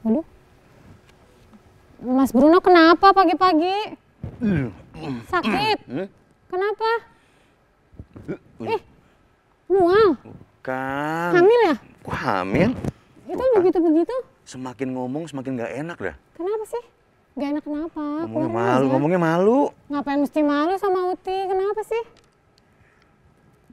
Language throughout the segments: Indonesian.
Aduh. Mas Bruno kenapa pagi-pagi? Sakit? Kenapa? Mual? Bukan. Hamil ya? Kok hamil? Itu begitu-begitu? Semakin ngomong semakin gak enak dah. Kenapa sih? Gak enak kenapa? Ngomongnya malu. Ngapain mesti malu sama Uti? Kenapa sih?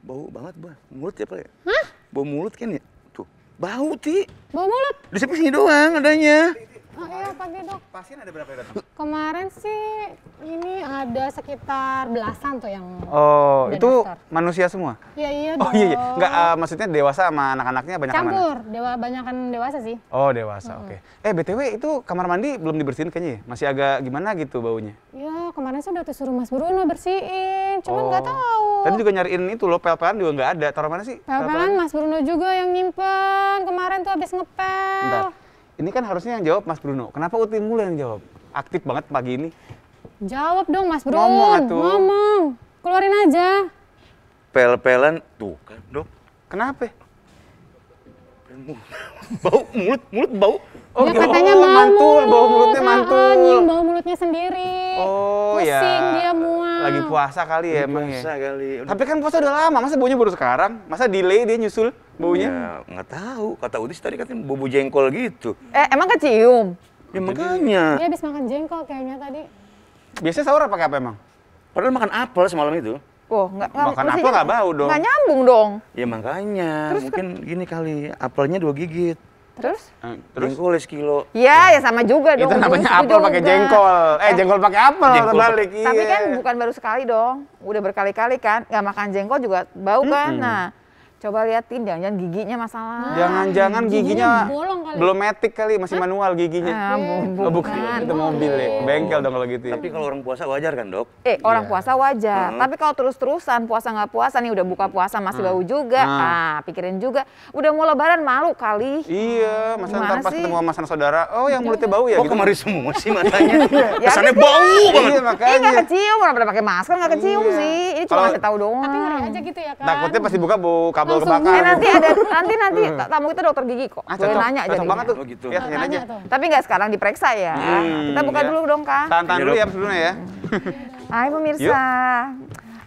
Bau banget, mulut ya Pak ya? Hah? Bau mulut kan ya? Tuh, bau Ti. Bau mulut? Di sini doang adanya. Oh iya pagi dok. Pasien ada berapa yang datang? Kemarin sih ini ada sekitar belasan tuh yang Oh, udah itu daftar. manusia semua? Iya Oh dong. iya, Nggak, maksudnya dewasa sama anak-anaknya banyak mana? Campur, banyakan dewasa sih. Oh, dewasa, oke. BTW itu kamar mandi belum dibersihin kayaknya ya? Masih agak gimana gitu baunya? Ya kemarin sih udah suruh Mas Bruno bersihin, cuman nggak tahu. Tadi juga nyariin itu loh, pel-pelan juga nggak ada. Taruh mana sih? Pel-pelan Mas Bruno juga yang nyimpen, kemarin tuh habis ngepel. Bentar. Ini kan harusnya yang jawab Mas Bruno. Kenapa Uti mulu yang jawab? Aktif banget pagi ini. Jawab dong Mas Bruno. Ngomong atuh. Ngomong. Keluarin aja. Pel-pelan, tuh kan dok. Kenapa? Bau, mulut bau. Ya katanya bau mantul, mulut. bau mulutnya mantul. Nyium bau mulutnya sendiri. Oh ya. Pusing dia mual. Lagi puasa kali ya emang ya. Puasa kali. Tapi kan puasa udah lama, masa baunya baru sekarang? Masa delay dia nyusul baunya? Ya, nggak tahu. Kata Udis tadi katanya bobo jengkol gitu. Emang kecium? Ya makanya. Dia habis makan jengkol kayaknya tadi. Biasanya sahur pakai apa emang? Padahal makan apel semalam itu. Oh, Makan apel nggak bau dong. Nggak nyambung dong. Ya makanya. Mungkin gini kali, apelnya 2 gigit. Terus? Terus? Jengkolnya sekilo. Ya sama juga dong. Itu namanya Itu apel pakai juga. jengkol. Jengkol pakai apel Jengkol terbalik. Tapi iya. kan bukan baru sekali dong. Udah berkali-kali kan. Nggak makan jengkol juga bau kan. Nah, coba liatin jangan-jangan giginya masalah. Jangan-jangan giginya bolong kali. belum metik kali, masih manual giginya. Ah, Oh, bukan, itu mobil ya. Bengkel dong kalau gitu ya. Tapi kalau orang puasa wajar kan dok? Orang puasa wajar. Tapi kalau terus-terusan puasa nggak puasa nih udah buka puasa masih bau juga. Pikirin juga. Udah mau lebaran malu kali. Iya, masa Gimana ntar pas sih? ketemu sama sanak saudara, oh yang mulutnya bau ya Oh gitu. kemari semua sih matanya. Ya, Kesannya gitu. bau banget. Iya, makanya. Nggak kecium, orang pada pakai masker nggak kecium sih. Ini cuma Kalau- ngasih tahu doang. Tapi ngeri aja gitu ya kan. Takutnya pas dibuka bau kabel Langsung kebakar. Nanti tamu kita dokter gigi kok. Boleh Cocok, nanya cocok jadi. banget tuh. Oh, gitu. Ya, tanya aja. Tanya tuh. Tapi nggak sekarang diperiksa ya. Kita buka iya. dulu dong Kak. Tahan dulu Iya, ya Dok. sebelumnya ya. Hai pemirsa.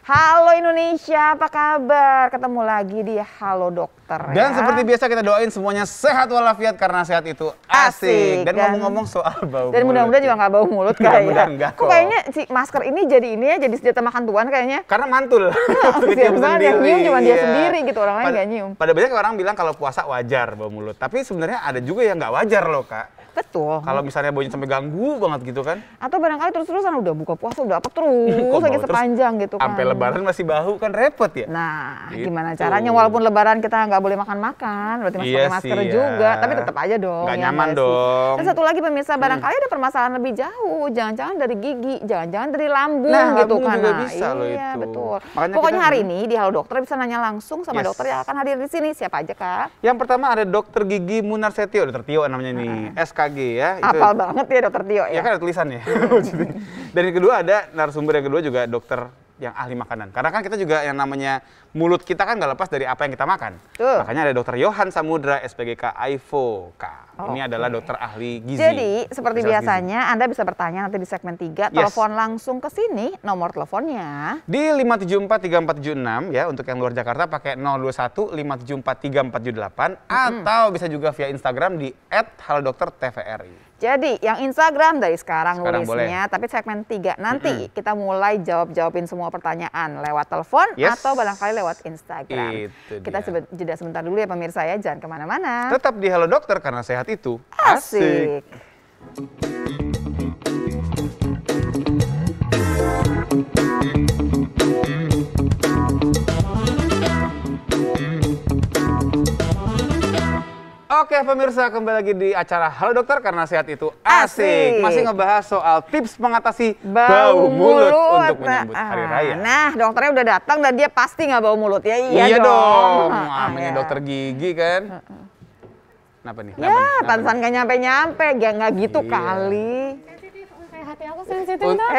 Halo Indonesia, apa kabar? Ketemu lagi di Halo Dokter Dan ya. seperti biasa kita doain semuanya sehat walafiat karena sehat itu asik. Asik. Dan Dan- ngomong-ngomong soal bau Dan mudah-mudahan juga nggak bau mulut Mudah-mudahan kayak. nggak Kok kok. kayaknya si masker ini jadi jadi senjata makan tuan kayaknya. Karena mantul. Kesian banget yang nyium cuma dia Iya. sendiri gitu, orang lain nggak nyium. Pada banyak orang bilang kalau puasa wajar bau mulut. Tapi sebenarnya ada juga yang nggak wajar loh Kak. Betul. Kalau misalnya baunya sampai ganggu banget gitu kan. Atau barangkali terus-terusan udah buka puasa udah apa terus Kok lagi bau terus sepanjang gitu kan. Sampai lebaran masih bau kan repot ya. Nah, Gitu. gimana caranya walaupun lebaran kita nggak boleh makan-makan, berarti masih Iya pakai masker sih, ya. juga, tapi tetap aja dong. Nggak ya nyaman nggak sih? dong. Dan satu lagi pemirsa, barangkali ada permasalahan lebih jauh, jangan-jangan dari gigi, jangan-jangan dari lambung Nah, gitu lambung kan. juga Nah, bisa loh iya, itu. betul. Makanya Pokoknya kita- hari ini di Halo Dokter bisa nanya langsung sama Yes. dokter yang akan hadir di sini. Siapa aja, Kak? Yang pertama ada Dokter Gigi Munar Setio, Dokter Tio namanya nih, SKG ya. Apal banget ya Dokter Tio Ya ya. kan ada tulisannya. Dan yang kedua ada narasumber yang kedua juga dokter yang ahli makanan. Karena kan kita juga yang namanya mulut kita kan nggak lepas dari apa yang kita makan. Betul. Makanya ada Dokter Yohan Samudra, SPGK AIFO. Ini adalah dokter ahli gizi. Jadi, seperti Spesialis biasanya Anda bisa bertanya nanti di segmen 3, Yes. telepon langsung ke sini, nomor teleponnya. gizi. Di 5743476 ya, untuk yang luar Jakarta pakai 021 5743478 atau bisa juga via Instagram di @halodoktertvri. Jadi yang Instagram dari sekarang Sekarang nulisnya, tapi segmen 3 nanti kita mulai jawabin semua pertanyaan lewat telepon Yes. atau barangkali lewat Instagram. Itu Kita dia. jeda sebentar dulu ya pemirsa ya, jangan kemana-mana. Tetap di Halo Dokter karena sehat itu Asik. Oke pemirsa, kembali lagi di acara Halo Dokter karena sehat itu Asik. Masih ngebahas soal tips mengatasi Bau mulut untuk menyambut hari raya. Nah, dokternya udah datang dan dia pasti nggak bau mulut ya. Iya dong, Ah, namanya ya. dokter gigi kan. Kenapa nih? Ya, pantesan nggak nyampe-nyampe, nggak gitu Iya. kali. Kayak hati aku sensitif sensitif tuh. Enggak.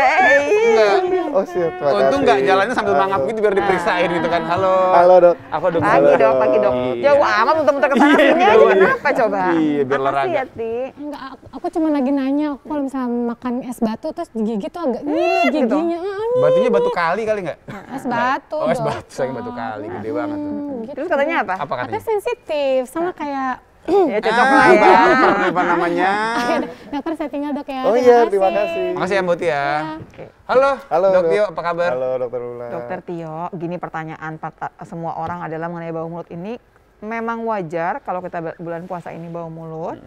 Oh siap, terima kasih. Untung nggak jalannya sambil mangap gitu biar diperiksain gitu kan. Halo. Halo dok. Apa dok? Pagi dok. Jauh amat muter-muter ke sana sini aja kenapa coba? Iya, biar Apa sih olahraga. ya, Ti? Enggak, aku cuma lagi nanya, aku kalau misalnya makan es batu terus digigit tuh agak ngilu giginya. Batunya batu kali nggak? Es batu. Oh, es dong. batu, saya batu kali, gede banget tuh. Gitu. Terus katanya apa? Apa Katanya katanya? sensitif, sama kayak Ya cocok lah ya. Apa namanya? dokter saya tinggal dok ya. Oh iya, terima kasih. Makasih ya Mbak Tia. Halo, Halo Dok dok. Tio, apa kabar? Halo dokter Lula. Dokter Tio, gini pertanyaan semua orang adalah mengenai bau mulut ini. Memang wajar kalau kita bulan puasa ini bau mulut,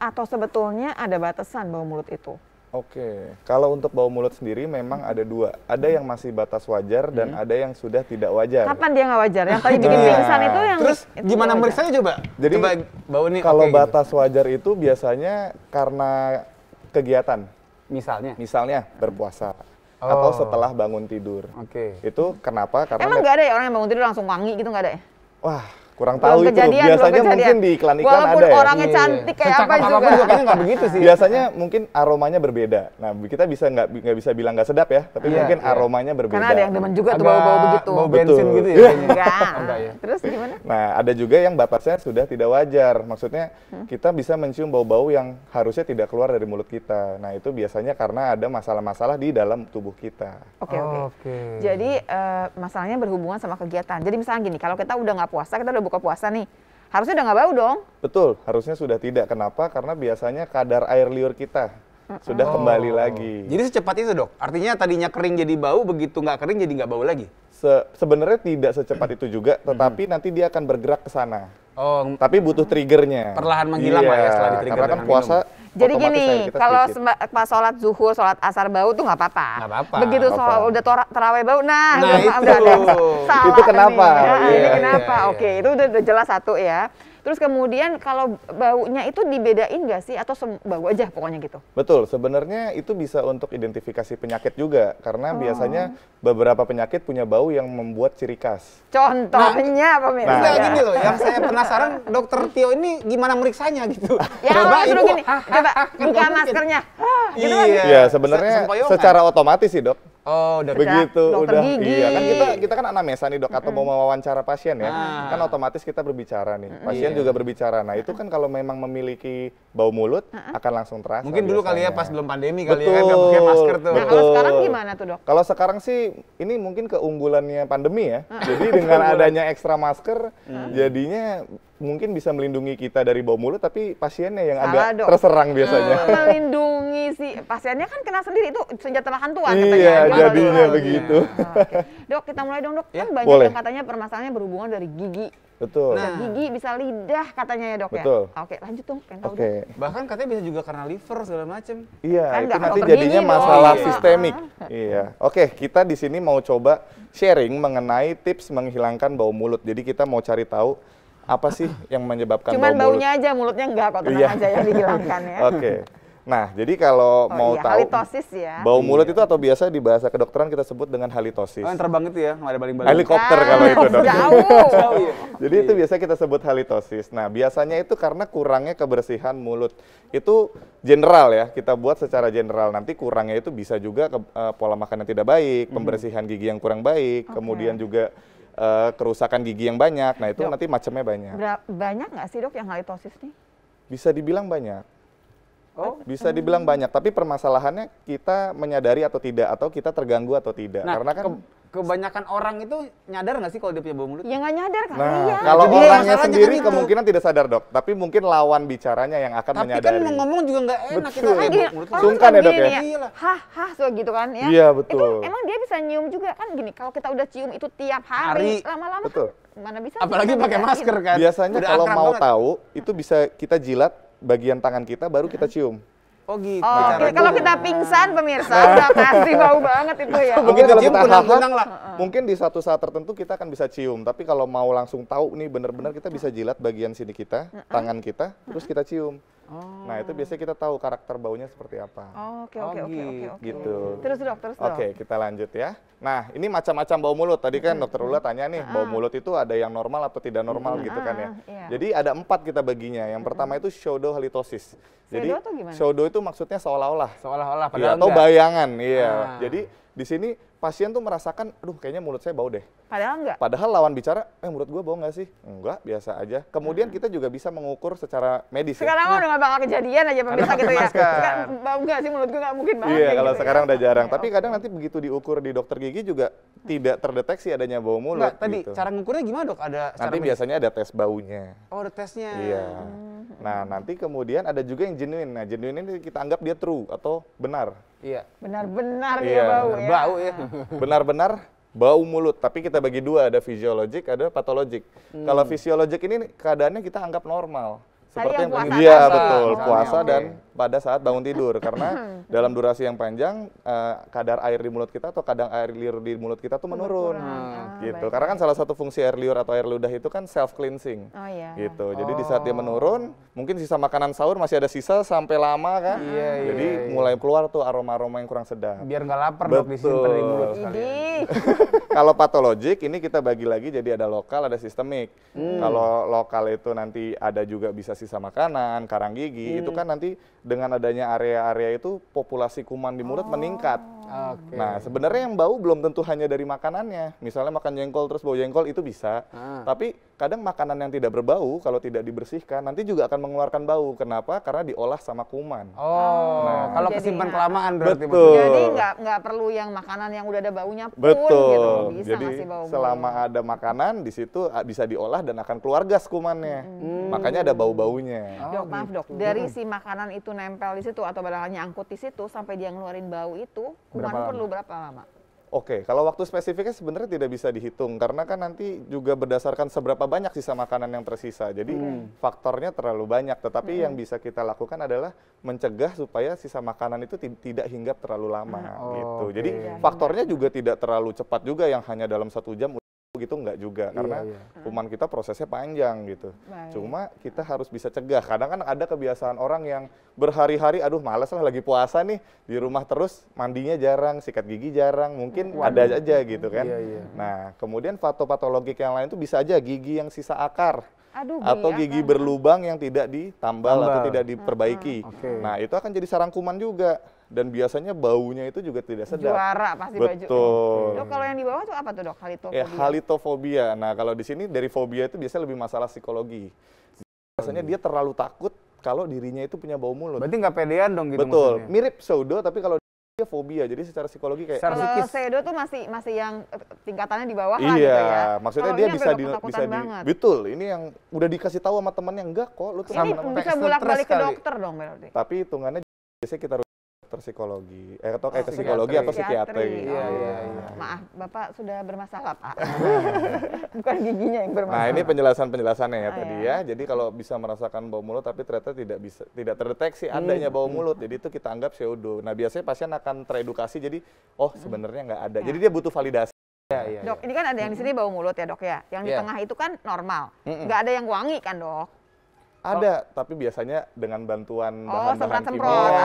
atau sebetulnya ada batasan bau mulut itu? Oke, kalau untuk bau mulut sendiri memang ada dua. Ada yang masih batas wajar dan ada yang sudah tidak wajar. Kapan dia nggak wajar? Yang tadi bikin pingsan itu yang Terus itu gimana wajar. meriksanya coba? Jadi, coba bau nih Kalau oke gitu. batas wajar itu biasanya karena kegiatan. Misalnya. Misalnya berpuasa Oh. atau setelah bangun tidur. Oke. Itu kenapa? Karena Emang nggak ada ya orang yang bangun tidur langsung wangi gitu nggak ada ya? wah, kurang tahu itu. belum Biasanya mungkin kejadian. di iklan-iklan Walaupun ada ya. orangnya cantik kayak apa Secakap juga. apapun juga kayaknya nggak begitu sih. Biasanya mungkin aromanya berbeda. Nah, kita bisa nggak bisa bilang nggak sedap ya, tapi Iya, mungkin iya. aromanya berbeda. Karena ada yang demen juga tuh Agak bau-bau begitu. Bau bensin Betul. gitu ya kayaknya. Enggak. Enggak ya. Terus gimana? Nah, ada juga yang batasnya sudah tidak wajar. Maksudnya kita bisa mencium bau-bau yang harusnya tidak keluar dari mulut kita. Nah, itu biasanya karena ada masalah-masalah di dalam tubuh kita. Oke. Oke. Jadi masalahnya berhubungan sama kegiatan. Jadi misalnya gini, kalau kita udah nggak puasa, kita udah buka puasa nih, harusnya udah nggak bau dong. Betul, harusnya sudah tidak. Kenapa? Karena biasanya kadar air liur kita sudah kembali lagi. Jadi secepat itu dok? Artinya tadinya kering jadi bau, begitu nggak kering jadi nggak bau lagi? Sebenarnya tidak secepat itu juga, tetapi nanti dia akan bergerak ke sana. Oh, Tapi butuh triggernya. Perlahan menghilang lah ya setelah di-trigger Karena kan dengan puasa. Jadi otomatis gini, air kita kalau sedikit. pas sholat zuhur, sholat asar bau tuh nggak apa-apa. Nggak apa-apa. Begitu Nggak sholat apa-apa. udah terawih bau, nah Nah, udah itu. ada salah Itu kenapa? nih. Nah, Iya, ini iya, kenapa? iya. Oke, itu udah jelas satu ya. Terus kemudian kalau baunya itu dibedain nggak sih atau bau aja pokoknya gitu? Betul, sebenarnya itu bisa untuk identifikasi penyakit juga. Karena Oh. biasanya beberapa penyakit punya bau yang membuat ciri khas. Contohnya apa pemirsa? Enggak gini loh, yang saya penasaran dokter Tio ini gimana meriksanya gitu. Ya Coba suruh Ibu. gini, coba buka maskernya. Gitu kan? Iya. Ya, sebenarnya Sempoyongan. secara otomatis sih, Dok. Oh, dari Begitu dokter udah gigi. iya kan kita kan anamnesa nih dok atau mau mewawancara pasien ya Ah. kan otomatis kita berbicara nih pasien Iya. juga berbicara. Nah itu kan kalau memang memiliki bau mulut akan langsung terasa. Mungkin dulu kali ya biasanya. pas belum pandemi kali ya kan nggak pakai Betul, masker tuh. Nah betul. kalau sekarang gimana tuh dok? Kalau sekarang sih ini mungkin keunggulannya pandemi ya. Jadi dengan adanya ekstra masker jadinya mungkin bisa melindungi kita dari bau mulut tapi pasiennya yang Salah, agak Dok. terserang biasanya. Melindungi si pasiennya kan kena sendiri itu senjata makan tuan katanya. Iya Gimana, jadinya Dok? begitu. Oke. Dok kita mulai dong dok. Ya, Kan banyak boleh. yang katanya permasalahannya berhubungan dari gigi. Betul. Bisa gigi, bisa lidah katanya ya dok Betul. ya. Oke lanjut dong. Pengen tahu Oke. dong. Bahkan katanya bisa juga karena liver segala macem. Iya, Kan itu nggak nanti dokter jadinya gigi dong. masalah Iya. sistemik. Iya. Oke, kita di sini mau coba sharing mengenai tips menghilangkan bau mulut. Jadi kita mau cari tahu apa sih yang menyebabkan Cuman bau mulut. baunya aja, mulutnya enggak kok tenang Iya. aja yang dihilangkan ya. Oke. Nah, jadi kalau Oh mau iya, tahu halitosis ya. bau mulut itu atau biasa di bahasa kedokteran kita sebut dengan halitosis. Oh, yang terbang itu ya, nggak ada baling-baling. Helikopter kalau itu, Dok. Jauh. Jadi itu biasa kita sebut halitosis. Nah, biasanya itu karena kurangnya kebersihan mulut. Itu general ya, kita buat secara general. Nanti kurangnya itu bisa juga pola makan yang tidak baik, pembersihan gigi yang kurang baik, kemudian juga kerusakan gigi yang banyak. Nah, itu Dok. nanti macamnya banyak. Banyak nggak sih dok yang halitosis nih? Bisa dibilang banyak. Oh. Bisa dibilang banyak, tapi permasalahannya kita menyadari atau tidak, atau kita terganggu atau tidak. Nah, Karena kan kebanyakan orang itu nyadar nggak sih kalau dia punya bau mulut? Ya nggak nyadar kali Nah, ya. kalau Jadi orangnya masalahnya sendiri kan itu. kemungkinan tidak sadar, Dok. Tapi mungkin lawan bicaranya yang akan Tapi menyadari. kan ngomong juga nggak enak kita Betul. kayak Gini, bau mulut. orang Sungkan suka ya, Dok, begini ya? nih Iyalah. Hah, so gitu kan ya. Iya, betul. Itu emang dia bisa nyium juga kan gini, kalau kita udah cium itu tiap hari, Hari. lama-lama Betul. kan mana bisa. Apalagi kita pakai bedain. masker kan. Biasanya Udah kalau akrab mau banget. tahu, itu bisa kita jilat bagian tangan kita, baru kita cium. Oh gitu. Oh, cara oke. Kalau gua. kita pingsan pemirsa udah pasti bau banget itu ya. Mungkin kalau cium kita kunang-kunang lah. mungkin di satu saat tertentu kita akan bisa cium. Tapi kalau mau langsung tahu nih benar-benar kita bisa jilat bagian sini kita, tangan kita, terus kita cium. Nah, itu biasanya kita tahu karakter baunya seperti apa. Oh, oke. Gitu. Terus dok. Oke, kita lanjut ya. Nah, ini macam-macam bau mulut. Tadi kan Dokter Ula tanya nih, bau mulut itu ada yang normal atau tidak normal gitu kan ya. Iya. Jadi ada 4 kita baginya. Yang pertama itu pseudohalitosis. Jadi Pseudo tuh gimana? pseudo itu maksudnya seolah-olah. Seolah-olah Iya, padahal atau enggak. bayangan, iya. Ah. Jadi di sini pasien tuh merasakan, aduh kayaknya mulut saya bau deh. Padahal enggak. Padahal lawan bicara, mulut gua bau nggak sih? Enggak, biasa aja. Kemudian kita juga bisa mengukur secara medis ya. Sekarang mah udah gak bakal kejadian aja pemirsa gitu ya. masker. Sekarang bau enggak sih mulut gue nggak mungkin banget. Iya, kayak kalau gitu sekarang ya. udah jarang. Oke, Tapi kadang nanti begitu diukur di dokter gigi juga tidak terdeteksi adanya bau mulut. Enggak, tadi gitu. cara ngukurnya gimana dok? Ada Nanti cara medis? biasanya ada tes baunya. Oh, ada tesnya. Iya. Nah, nanti kemudian ada juga yang genuine. Nah, genuine ini kita anggap dia true atau benar. Iya. Benar-benar dia Iya. bau ya. Bau ya. Benar-benar bau mulut, tapi kita bagi dua, ada fisiologik, ada patologik. Kalau fisiologik ini keadaannya kita anggap normal. Tadi yang puasa Iya, tadi. betul, Misalnya, puasa oke. dan pada saat bangun tidur. Karena dalam durasi yang panjang, kadar air di mulut kita atau kadar air liur di mulut kita tuh menurun. Gitu. Karena kan salah satu fungsi air liur atau air ludah itu kan self cleansing. Oh iya. Gitu. Jadi di saat dia menurun, mungkin sisa makanan sahur masih ada sisa sampai lama kan. Iya, Jadi mulai keluar tuh aroma-aroma yang kurang sedap. Biar nggak lapar dok, disimpan di mulut sekalian. Idih. Kalau patologik ini kita bagi lagi jadi ada lokal, ada sistemik. Kalau lokal itu nanti ada juga bisa sisa makanan, karang gigi, itu kan nanti dengan adanya area-area itu populasi kuman di mulut meningkat. Oke. Nah, sebenarnya yang bau belum tentu hanya dari makanannya. Misalnya makan jengkol terus bau jengkol itu bisa. Tapi kadang makanan yang tidak berbau kalau tidak dibersihkan nanti juga akan mengeluarkan bau. Kenapa? Karena diolah sama kuman. Oh, Nah, kalau jadi kesimpan nggak- kelamaan berarti Betul. maksudnya. Jadi nggak perlu yang makanan yang udah ada baunya pun Betul. gitu. Bisa Jadi ngasih bau. selama ada makanan di situ bisa diolah dan akan keluar gas kumannya. Makanya ada bau-baunya. Dok, maaf dok, dari si makanan itu nempel di situ atau barangnya nyangkut di situ sampai dia ngeluarin bau itu, kuman perlu berapa lama? Oke, kalau waktu spesifiknya sebenarnya tidak bisa dihitung karena kan nanti juga berdasarkan seberapa banyak sisa makanan yang tersisa. Jadi faktornya terlalu banyak, tetapi yang bisa kita lakukan adalah mencegah supaya sisa makanan itu tidak hinggap terlalu lama gitu. oke. Jadi faktornya juga tidak terlalu cepat juga yang hanya dalam 1 jam gitu enggak juga karena kuman kita prosesnya panjang gitu. Baik. Cuma kita harus bisa cegah. Kadang kan ada kebiasaan orang yang berhari-hari aduh males lah lagi puasa nih di rumah terus mandinya jarang, sikat gigi jarang, mungkin ada aja gitu kan. Nah, kemudian patologik yang lain itu bisa aja gigi yang sisa akar. Aduh, Atau gigi berlubang yang tidak ditambal atau tidak diperbaiki. Oke. Nah, itu akan jadi sarang kuman juga. Dan biasanya baunya itu juga tidak sedap. juara pasti baju. Betul. Dok, kalau yang di bawah tuh apa tuh dok? Halitofobia. Ya, halitofobia. Nah, kalau di sini dari fobia itu biasanya lebih masalah psikologi. Biasanya dia terlalu takut kalau dirinya itu punya bau mulut. Berarti nggak pedean dong gitu Betul. maksudnya. Mirip pseudo tapi kalau dia fobia. Jadi secara psikologi kayak Secara Kalau psikis. pseudo tuh masih yang tingkatannya di bawah lah iya, gitu ya. maksudnya Kalau dia ini bisa sampai ketakutan banget. betul. Ini yang udah dikasih tahu sama temennya enggak kok, lu tuh Ini kenapa-napa. bisa stres bolak-balik ke kali. dokter dong berarti. Tapi hitungannya biasanya kita dokter psikologi, atau ke psikiatri. psikologi atau psikiatri. Iya, iya. Maaf, Bapak sudah bermasalah, Pak. Bukan giginya yang bermasalah. Nah, ini penjelasannya ya Ah, tadi ya. ya. Jadi kalau bisa merasakan bau mulut tapi ternyata tidak terdeteksi adanya bau mulut, jadi itu kita anggap pseudo. Nah, biasanya pasien akan teredukasi jadi sebenarnya nggak ada. Jadi dia butuh validasi. Dok, ini kan ada yang di sini bau mulut ya, Dok ya. Yang di Iya. tengah itu kan normal. Nggak ada yang wangi kan, Dok? Ada, tapi biasanya dengan bantuan bahan-bahan semprot-semprot. kimia,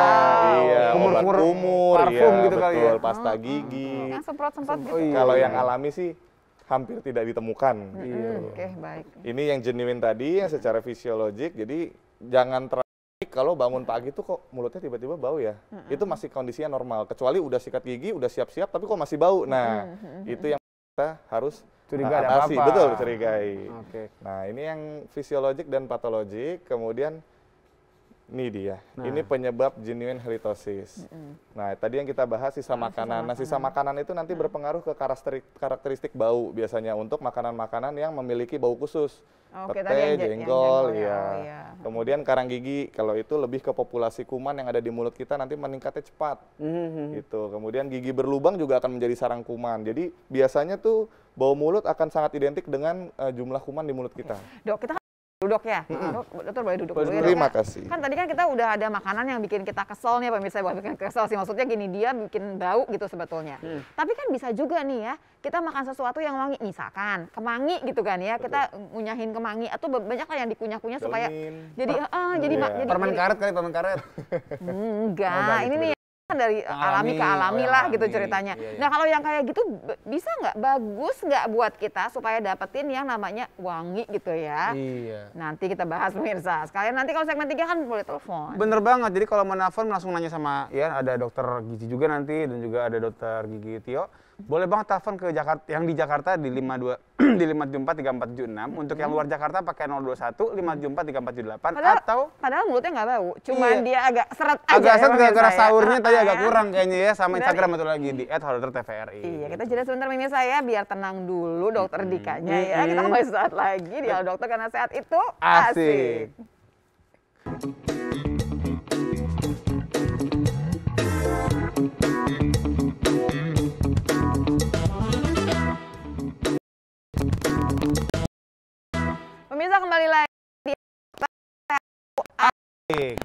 iya, obat Kumur-kumur kumur, parfum iya, gitu kali ya? betul, pasta gigi. Yang semprot-semprot gitu. iya. Kalau yang alami sih hampir tidak ditemukan. Oke, baik. Ini yang genuine tadi, yang secara fisiologik, jadi jangan terlalu kalau bangun pagi tuh kok mulutnya tiba-tiba bau ya. Itu masih kondisinya normal, kecuali udah sikat gigi, udah siap-siap, tapi kok masih bau. Nah, itu yang kita harus Curiga ada atasi. apa-apa. Betul, curigai. Oke. Nah, ini yang fisiologik dan patologik, kemudian ini dia. Ini penyebab genuine halitosis. Nah, tadi yang kita bahas sisa makanan. Nah, sisa makanan itu nanti berpengaruh ke karakteristik bau biasanya untuk makanan-makanan yang memiliki bau khusus. Oke, Pete, tadi yang jengkol, jengkol ya. ya. Oh, iya. Kemudian karang gigi, kalau itu lebih ke populasi kuman yang ada di mulut kita nanti meningkatnya cepat. Gitu. Kemudian gigi berlubang juga akan menjadi sarang kuman. Jadi biasanya tuh bau mulut akan sangat identik dengan jumlah kuman di mulut kita. Dok, kita Duduk ya? Dokter boleh duduk dulu ya, Dok, Terima ya? kasih. Kan tadi kan kita udah ada makanan yang bikin kita kesel nih pemirsa, bukan bikin kesel sih, maksudnya gini, dia bikin bau gitu sebetulnya. Tapi kan bisa juga nih ya, kita makan sesuatu yang wangi, misalkan kemangi gitu kan ya, kita ngunyahin kemangi atau banyak lah yang dikunyah-kunyah supaya jadi jadi Permen karet kali, permen karet. enggak, ini nih kan dari alami ke alami lah gitu ceritanya. Nah kalau yang kayak gitu bisa nggak, bagus nggak buat kita supaya dapetin yang namanya wangi gitu ya. Iya. Nanti kita bahas pemirsa. Sekalian nanti kalau segmen 3 kan boleh telepon. Bener banget, jadi kalau mau nelfon langsung nanya sama, ya ada dokter gizi juga nanti dan juga ada dokter gigi Tio. Boleh banget telepon ke Jakarta, yang di Jakarta di 52 di 574 3476. Untuk yang luar Jakarta pakai 021 574 3478 atau Padahal mulutnya nggak bau, cuman Iya. dia agak seret aja. agak ya, set gara-gara pemirsa ya. sahurnya tadi agak Ya. kurang kayaknya ya, sama Benar. Instagram itu lagi di @halodertvri. Iya, kita jeda sebentar pemirsa ya, biar tenang dulu dokter Dikanya ya. Kita kembali saat lagi di Halo Dokter, karena sehat itu Asik. Pemirsa kembali lagi di Asik.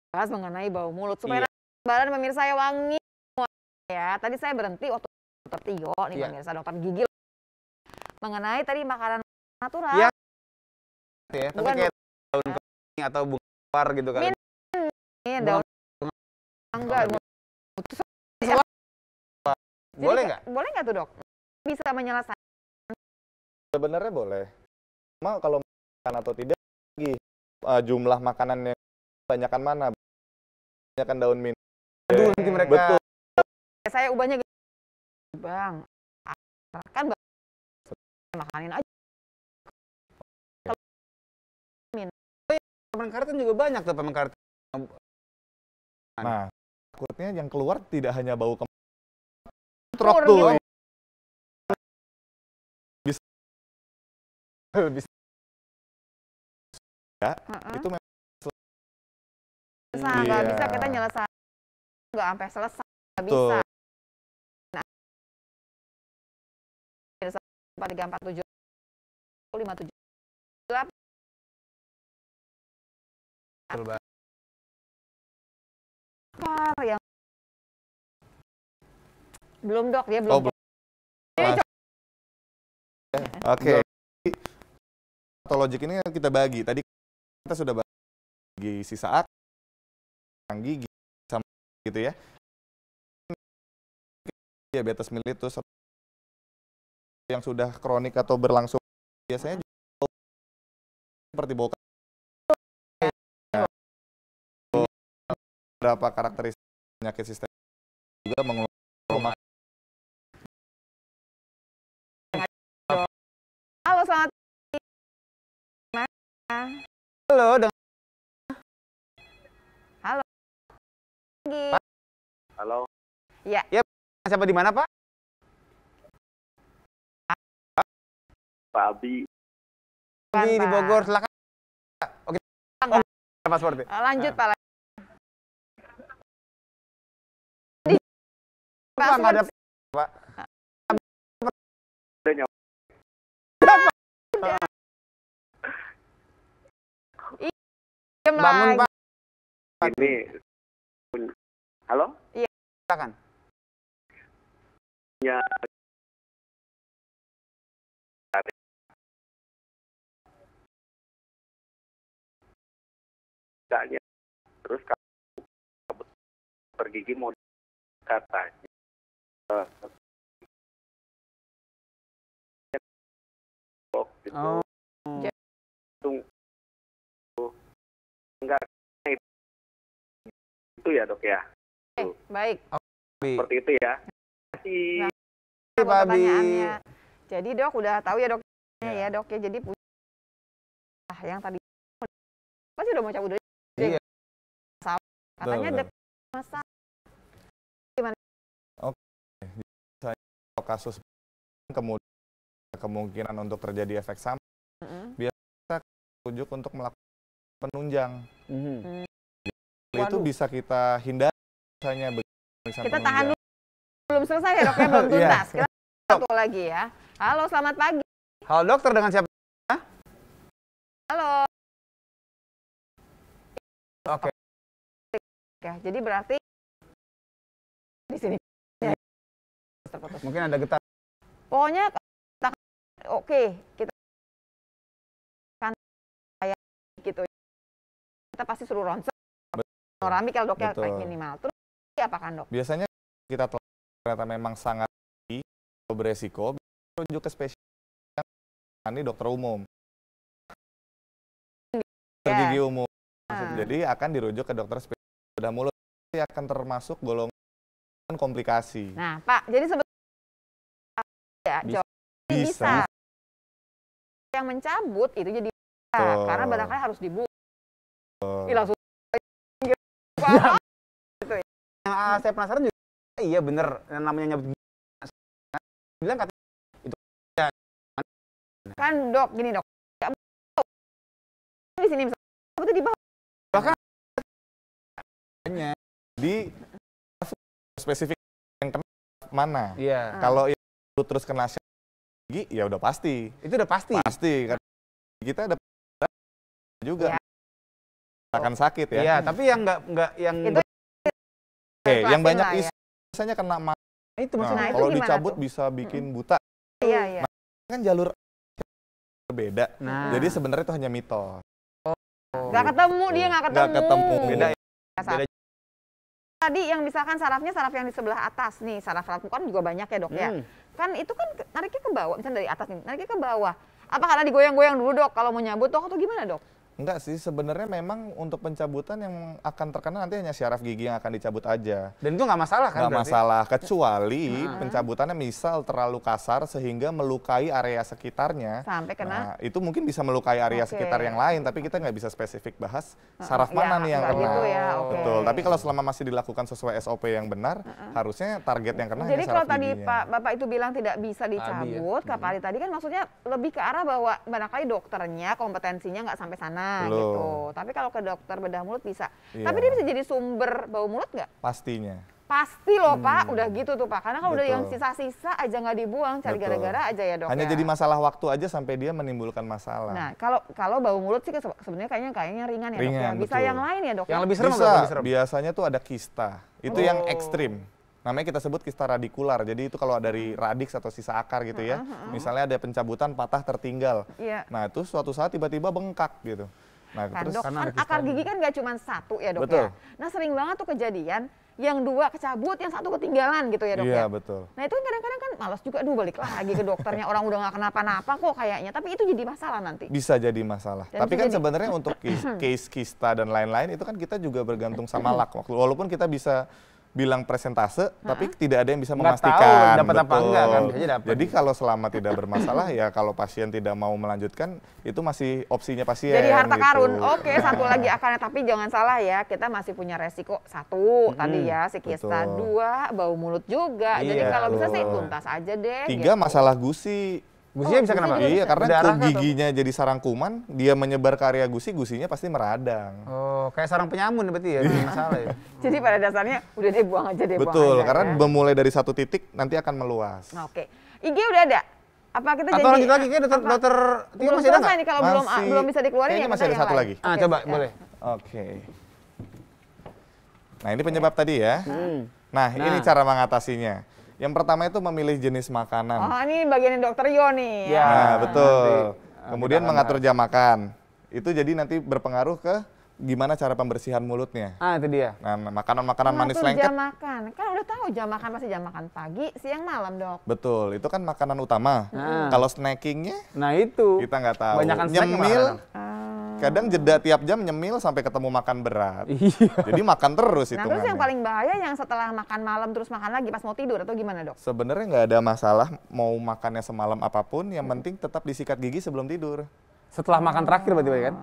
bahas mengenai bau mulut supaya Iya. badan pemirsa ya wangi ya. Tadi saya berhenti waktu dokter Tio nih Iya. pemirsa, dokter gigi mengenai tadi makanan natural. Iya. Ya, tapi Bukan, kayak daun kemangi atau bunga mawar gitu kan. Ini daun enggak. Boleh nggak? Boleh nggak tuh dok? Bisa menyelesaikan. Sebenarnya boleh. Cuma kalau makan atau tidak lagi jumlah makanan yang banyakkan mana? Banyakkan daun mint. Aduh, nanti mereka. Betul. Saya ubahnya gitu. Bang, kan makanin aja. Permen karet kan juga banyak tuh permen karet. Nah, takutnya yang keluar tidak hanya bau trok tuh. gitu. Bisa. Ya, Heeh. itu memang Nggak Iya. bisa kita nyelesain, nggak sampai selesai, nggak Betul. bisa. Nah, 4347 57 Betul banget. yang belum dok, dia belum. Oh, belum. Oke. Patologik ini kan kita bagi. Tadi kita sudah bagi sisa akar, gigi, sama gitu ya. Diabetes mellitus yang sudah kronik atau berlangsung biasanya seperti bau beberapa karakteristik penyakit sistem juga mengeluarkan Halo, selamat Halo, pagi. Halo. Ya, siapa di mana, Pak? Pak Abi. Di Pak. Bogor, silakan. Oke. Oh, paspornya. Lanjut Pak. Pak, nggak ada Pak. Bangun, Pak. Ini. Halo? Silakan. Ya. Tidaknya. Terus kamu pergi mau katanya. Gitu. Oh. Enggak itu ya dok ya, Baik. seperti itu ya. Terima kasih. Nah, Pak Abi. pertanyaannya. Jadi dok udah tahu ya dok ya dok ya. Jadi yang tadi pasti udah mau cabut dari. Iya. Katanya Betul. dek masa Kalau kasus kemudian kemungkinan untuk terjadi efek samping, biasa rujuk untuk melakukan penunjang. Itu bisa kita hindari misalnya kita tahan dulu, belum selesai ya dok ya, belum tuntas. Kita satu lagi ya. Halo, selamat pagi. Halo dokter, dengan siapa? Halo. Oke. Ya, jadi berarti di sini terputus. Mungkin ada getar. Pokoknya oke, kita kan kayak gitu. Kita pasti suruh ronsen. Panoramik kalau dokter Betul. minimal. Terus apa kan dok? Biasanya kita ternyata memang sangat tinggi atau beresiko, rujuk ke spesialis ini dokter umum. Dokter Ya. gigi umum. Ah. Jadi akan dirujuk ke dokter spesialis bedah mulut. Ini akan termasuk golongan komplikasi. Nah Pak, jadi sebetulnya ya, jawabannya bisa. Yang mencabut itu jadi bisa, Betul. karena barangkali harus dibuang. Betul. Ih, langsung Yang saya penasaran juga, iya bener, yang namanya nyabut gigi. Bilang katanya itu kan dok, gini dok. Di sini misalnya, itu di bawah. bahkan Di spesifik yang kena mana? iya, Kalau yang terus kena gigi, ya udah pasti. itu udah pasti. Pasti kan kita ada juga Ya. akan sakit ya. Iya, tapi yang nggak yang Itu Oke, yang Jelasin banyak lah ya. isu biasanya kena mata. itu Nah, maksudnya. itu kalau gimana dicabut tuh? bisa bikin buta. Iya, iya. Kan jalur berbeda. Nah, Jadi sebenarnya itu hanya mitos. Nggak ketemu dia, nggak ketemu. Nggak ketemu. beda ya. Beda. Tadi yang misalkan sarafnya saraf yang di sebelah atas nih, saraf kan juga banyak ya dok ya. Kan itu kan nariknya ke bawah, misalnya dari atas nih, nariknya ke bawah. Apa karena digoyang-goyang dulu dok kalau mau nyabut dok atau gimana dok? Enggak sih, sebenarnya memang untuk pencabutan yang akan terkena nanti hanya syaraf gigi yang akan dicabut aja. Dan itu nggak masalah kan? Nggak berarti? masalah, kecuali pencabutannya misal terlalu kasar sehingga melukai area sekitarnya. Sampai kena. Nah, itu mungkin bisa melukai area Oke. sekitar yang lain, tapi kita nggak bisa spesifik bahas saraf mana ya, nih yang nggak kena. gitu ya, oke. Betul, tapi kalau selama masih dilakukan sesuai SOP yang benar, harusnya target yang kena Jadi hanya kalau saraf tadi giginya. Pak Bapak itu bilang tidak bisa dicabut, Kak Pari tadi kan maksudnya lebih ke arah bahwa barangkali dokternya kompetensinya nggak sampai sana Belum. gitu. Tapi kalau ke dokter bedah mulut bisa. Iya. Tapi dia bisa jadi sumber bau mulut nggak? Pastinya. Pasti loh Pak, udah gitu tuh Pak. Karena kalau udah Betul. yang sisa-sisa aja nggak dibuang, cari Betul. gara-gara aja ya dok Hanya ya. jadi masalah waktu aja sampai dia menimbulkan masalah. Nah, kalau bau mulut sih sebenarnya kayaknya ringan ya dok ya. Ringan, Bisa betul. yang lain ya dok. Yang ya? lebih serem Bisa, apa lebih serem? biasanya tuh ada kista. Itu yang ekstrim. Namanya kita sebut kista radikular. Jadi itu kalau dari radix atau sisa akar gitu ya. Misalnya ada pencabutan patah tertinggal. Iya. Nah itu suatu saat tiba-tiba bengkak gitu. Nah Kan terus dok, karena kan ada akar kistanya. gigi kan nggak cuma satu ya dok Betul. ya. Nah sering banget tuh kejadian yang dua kecabut, yang satu ketinggalan gitu ya dok iya ya. betul. Nah itu kan kadang-kadang kan malas juga, aduh balik lagi ke dokternya, orang udah nggak kenapa-napa kok kayaknya. Tapi itu jadi masalah nanti. Bisa jadi masalah. Dan Tapi bisa kan jadi- sebenarnya untuk case kista dan lain-lain itu kan kita juga bergantung sama luck. Walaupun kita bisa bilang presentase, tapi tidak ada yang bisa Nggak tahu memastikan. dapat apa Betul. enggak kan, bisa aja dapat. Jadi kalau selama tidak bermasalah ya kalau pasien tidak mau melanjutkan itu masih opsinya pasien. Jadi harta gitu. karun. Oke, satu lagi akarnya. Tapi jangan salah ya, kita masih punya resiko satu tadi ya, si kista. betul. 2, bau mulut juga. Jadi Iya, kalau bisa sih betul. tuntas aja deh. 3 gitu. masalah gusi. Gusinya bisa gusi kenapa? juga Iya, bisa. karena Darah kalau nggak tuh? giginya jadi sarang kuman, dia menyebar ke area gusi, gusinya pasti meradang. Oh, kayak sarang penyamun berarti ya, Iya. jadi masalah ya. Jadi pada dasarnya udah deh buang aja deh. buang Betul, aja, karena ya. memulai dari satu titik nanti akan meluas. Oke. IG udah ada? Apa kita Atau janji? lanjut lagi, kayak dokter, apa? dokter Tio Belum masih ada selesai nggak? nih kalau Masih- belum bisa dikeluarin kayaknya ya masih kita ada yang satu lain. lagi. Ah, Oke, coba, ya. boleh. Oke. Nah, ini penyebab tadi ya. Nah, ini Nah. cara mengatasinya. Yang pertama itu memilih jenis makanan. Oh, ini bagian dokter Yo nih. Ya. Nah, betul. nanti, Kemudian kita akan mengatur jam makan. Itu jadi nanti berpengaruh ke gimana cara pembersihan mulutnya. Ah, itu dia. Nah, makanan-makanan manis Mengatur lengket. jam makan. Kan udah tahu jam makan pasti jam makan pagi, siang, malam, Dok. Betul, itu kan makanan utama. Nah. Kalau snackingnya Nah, itu. kita nggak tahu. Banyakan snack Nyemil, kemana? kadang jeda tiap jam nyemil sampai ketemu makan berat. Iya. Jadi makan terus Nah, itu. terus yang paling bahaya yang setelah makan malam terus makan lagi pas mau tidur atau gimana, Dok? Sebenarnya nggak ada masalah mau makannya semalam apapun, yang penting tetap disikat gigi sebelum tidur. Setelah makan terakhir berarti kan?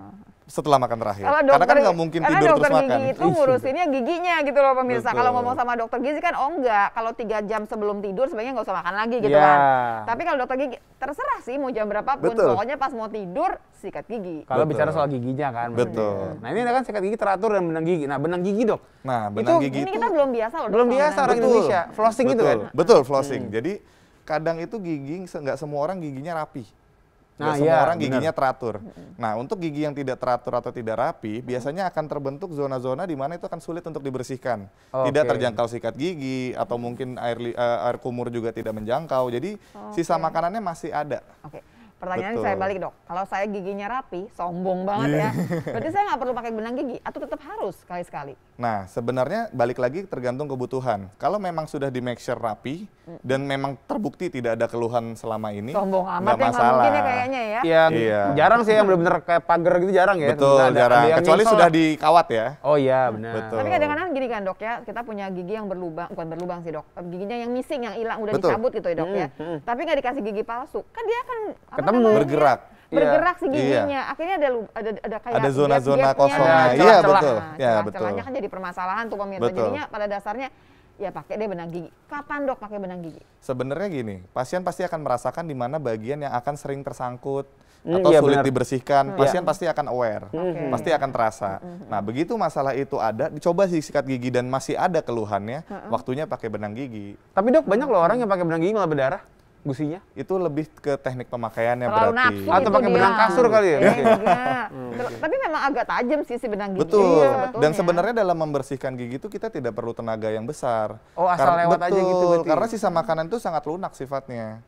Setelah makan terakhir. Kalau Karena kan nggak mungkin karena tidur dokter terus gigi makan. itu ngurusinnya giginya gitu loh pemirsa. Betul. Kalau ngomong sama dokter gizi kan oh enggak, kalau 3 jam sebelum tidur sebenarnya nggak usah makan lagi gitu Iya. kan. Tapi kalau dokter gigi terserah sih mau jam berapapun, Betul. pokoknya pas mau tidur sikat gigi. Kalau Betul. bicara soal giginya kan. Betul. Nah, ini kan sikat gigi teratur dan benang gigi. Nah, benang gigi, Dok. Nah, benang Itu- gigi Ini itu kita belum biasa loh. Dok, Belum sama biasa benang orang gigi. Indonesia. Flossing itu kan? Betul, flossing. Jadi kadang itu gigi nggak semua orang giginya rapi. Nggak Nah, semua iya, orang giginya teratur. Nah, untuk gigi yang tidak teratur atau tidak rapi, biasanya akan terbentuk zona-zona di mana itu akan sulit untuk dibersihkan. Tidak Oke. terjangkau sikat gigi atau mungkin air kumur juga tidak menjangkau. Jadi sisa makanannya masih ada. Oke. Pertanyaannya Betul. saya balik dok, kalau saya giginya rapi, sombong banget ya, berarti saya nggak perlu pakai benang gigi atau tetap harus sekali-sekali? Nah, sebenarnya balik lagi tergantung kebutuhan. Kalau memang sudah di make sure rapi dan memang terbukti tidak ada keluhan selama ini, Sombong amat nggak ya, nggak masalah. mungkin ya kayaknya ya. Iya, jarang sih yang benar-benar kayak pagar gitu, jarang ya. Betul, Ada jarang. yang Kecuali nyensol sudah lah. dikawat ya. Oh iya, benar. Betul. Tapi kadang-kadang gini kan dok ya, kita punya gigi yang berlubang, bukan berlubang sih dok, giginya yang missing, yang hilang, udah Betul. dicabut gitu ya dok ya. Tapi nggak dikasih gigi palsu, kan dia akan apa Ketemu. namanya, Bergerak. bergerak si Iya. giginya, akhirnya ada kayak Ada zona-zona gap-gapnya, kosongnya. ada Iya, celah-celah. betul. Nah, Ya, celah-celahnya betul. kan jadi permasalahan tuh pemirsa. Betul. Jadinya pada dasarnya ya pakai deh benang gigi. Kapan dok pakai benang gigi? Sebenarnya gini, pasien pasti akan merasakan di mana bagian yang akan sering tersangkut atau iya sulit benar. dibersihkan. Pasien pasti akan aware, pasti akan terasa. Nah, begitu masalah itu ada, dicoba sih sikat gigi dan masih ada keluhannya, waktunya pakai benang gigi. Tapi dok, banyak loh orang yang pakai benang gigi malah berdarah gusinya. Itu lebih ke teknik pemakaiannya Terlalu berarti. nafsu Atau itu pakai dia. benang kasur kali ya? Enggak. Tapi memang agak tajam sih si benang gigi. Betul. Iya, Dan sebetulnya. sebenarnya dalam membersihkan gigi itu kita tidak perlu tenaga yang besar. Oh, asal lewat aja gitu Betul, berarti. karena sisa makanan itu sangat lunak sifatnya.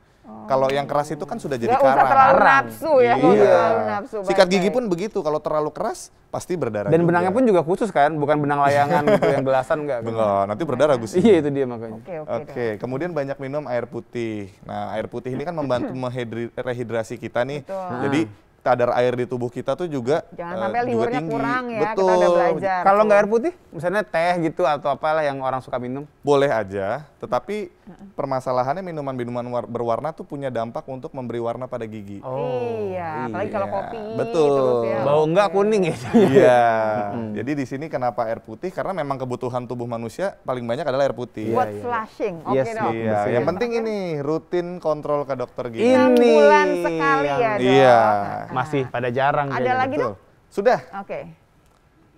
Kalau yang keras itu kan sudah jadi Nggak usah karang. terlalu Karang. nafsu ya, nggak usah Iya. terlalu nafsu. Sikat Baik, gigi baik. pun begitu, kalau terlalu keras pasti berdarah. Dan juga. benangnya pun juga khusus kan, bukan benang layangan gitu yang gelasan enggak. Enggak, nanti berdarah Gus. Iya itu dia makanya. Oke, oke. Oke, kemudian banyak minum air putih. Nah, air putih ini kan membantu rehidrasi kita nih. Betul. Jadi kadar air di tubuh kita tuh juga Jangan sampai juga liurnya tinggi. kurang ya, Betul. kita udah belajar. Kalau tuh. nggak air putih, misalnya teh gitu atau apalah yang orang suka minum. Boleh aja, tetapi permasalahannya minuman-minuman berwarna tuh punya dampak untuk memberi warna pada gigi. Iya, apalagi kalau Iya, kopi betul. terus ya. Bau enggak Oke. kuning ya. Iya. Jadi di sini kenapa air putih? Karena memang kebutuhan tubuh manusia paling banyak adalah air putih. Buat flushing, oke Yes, dok. Iya, Betul. yang penting ini rutin kontrol ke dokter gigi. 6 Ini bulan sekali ya yang- dok. Iya. Masih pada jarang. Ada kayaknya. lagi Betul. dok? Sudah? Oke.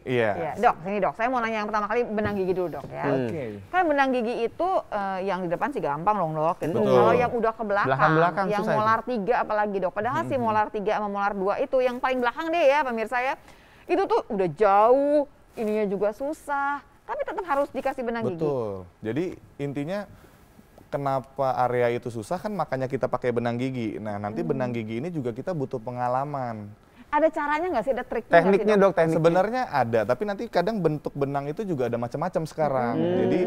Iya. Iya, dok, sini dok. Saya mau nanya yang pertama kali benang gigi dulu dok ya. Oke. Kan benang gigi itu yang di depan sih gampang dong dok. Gitu. Betul. Kalau yang udah ke belakang, Belakang-belakang yang susah itu. molar 3 apalagi dok. Padahal si molar 3 sama molar 2 itu yang paling belakang deh ya pemirsa ya. Itu tuh udah jauh, ininya juga susah. Tapi tetap harus dikasih benang gigi. Betul. Jadi intinya kenapa area itu susah kan makanya kita pakai benang gigi. Nah, nanti benang gigi ini juga kita butuh pengalaman. Ada caranya nggak sih? Ada triknya nggak sih, Tekniknya dok, tekniknya. Sebenarnya ada, tapi nanti kadang bentuk benang itu juga ada macam-macam sekarang. Jadi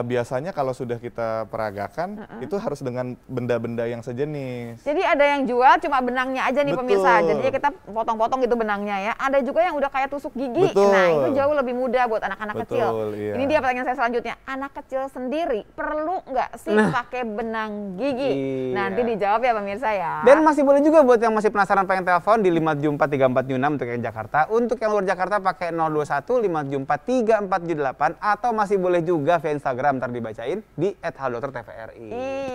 biasanya kalau sudah kita peragakan itu harus dengan benda-benda yang sejenis. Jadi ada yang jual cuma benangnya aja nih Betul. pemirsa. Jadinya kita potong-potong gitu benangnya ya. Ada juga yang udah kayak tusuk gigi. Betul. Nah itu jauh lebih mudah buat anak-anak kecil. Betul, iya. Ini dia pertanyaan saya selanjutnya. Anak kecil sendiri perlu nggak sih pakai benang gigi? Iya. Nanti dijawab ya pemirsa ya. Dan masih boleh juga buat yang masih penasaran pengen telepon di 5743476 untuk yang Jakarta. Untuk yang luar Jakarta pakai 021 5743478 atau masih boleh juga via Instagram ntar dibacain di @haldokter_tvri.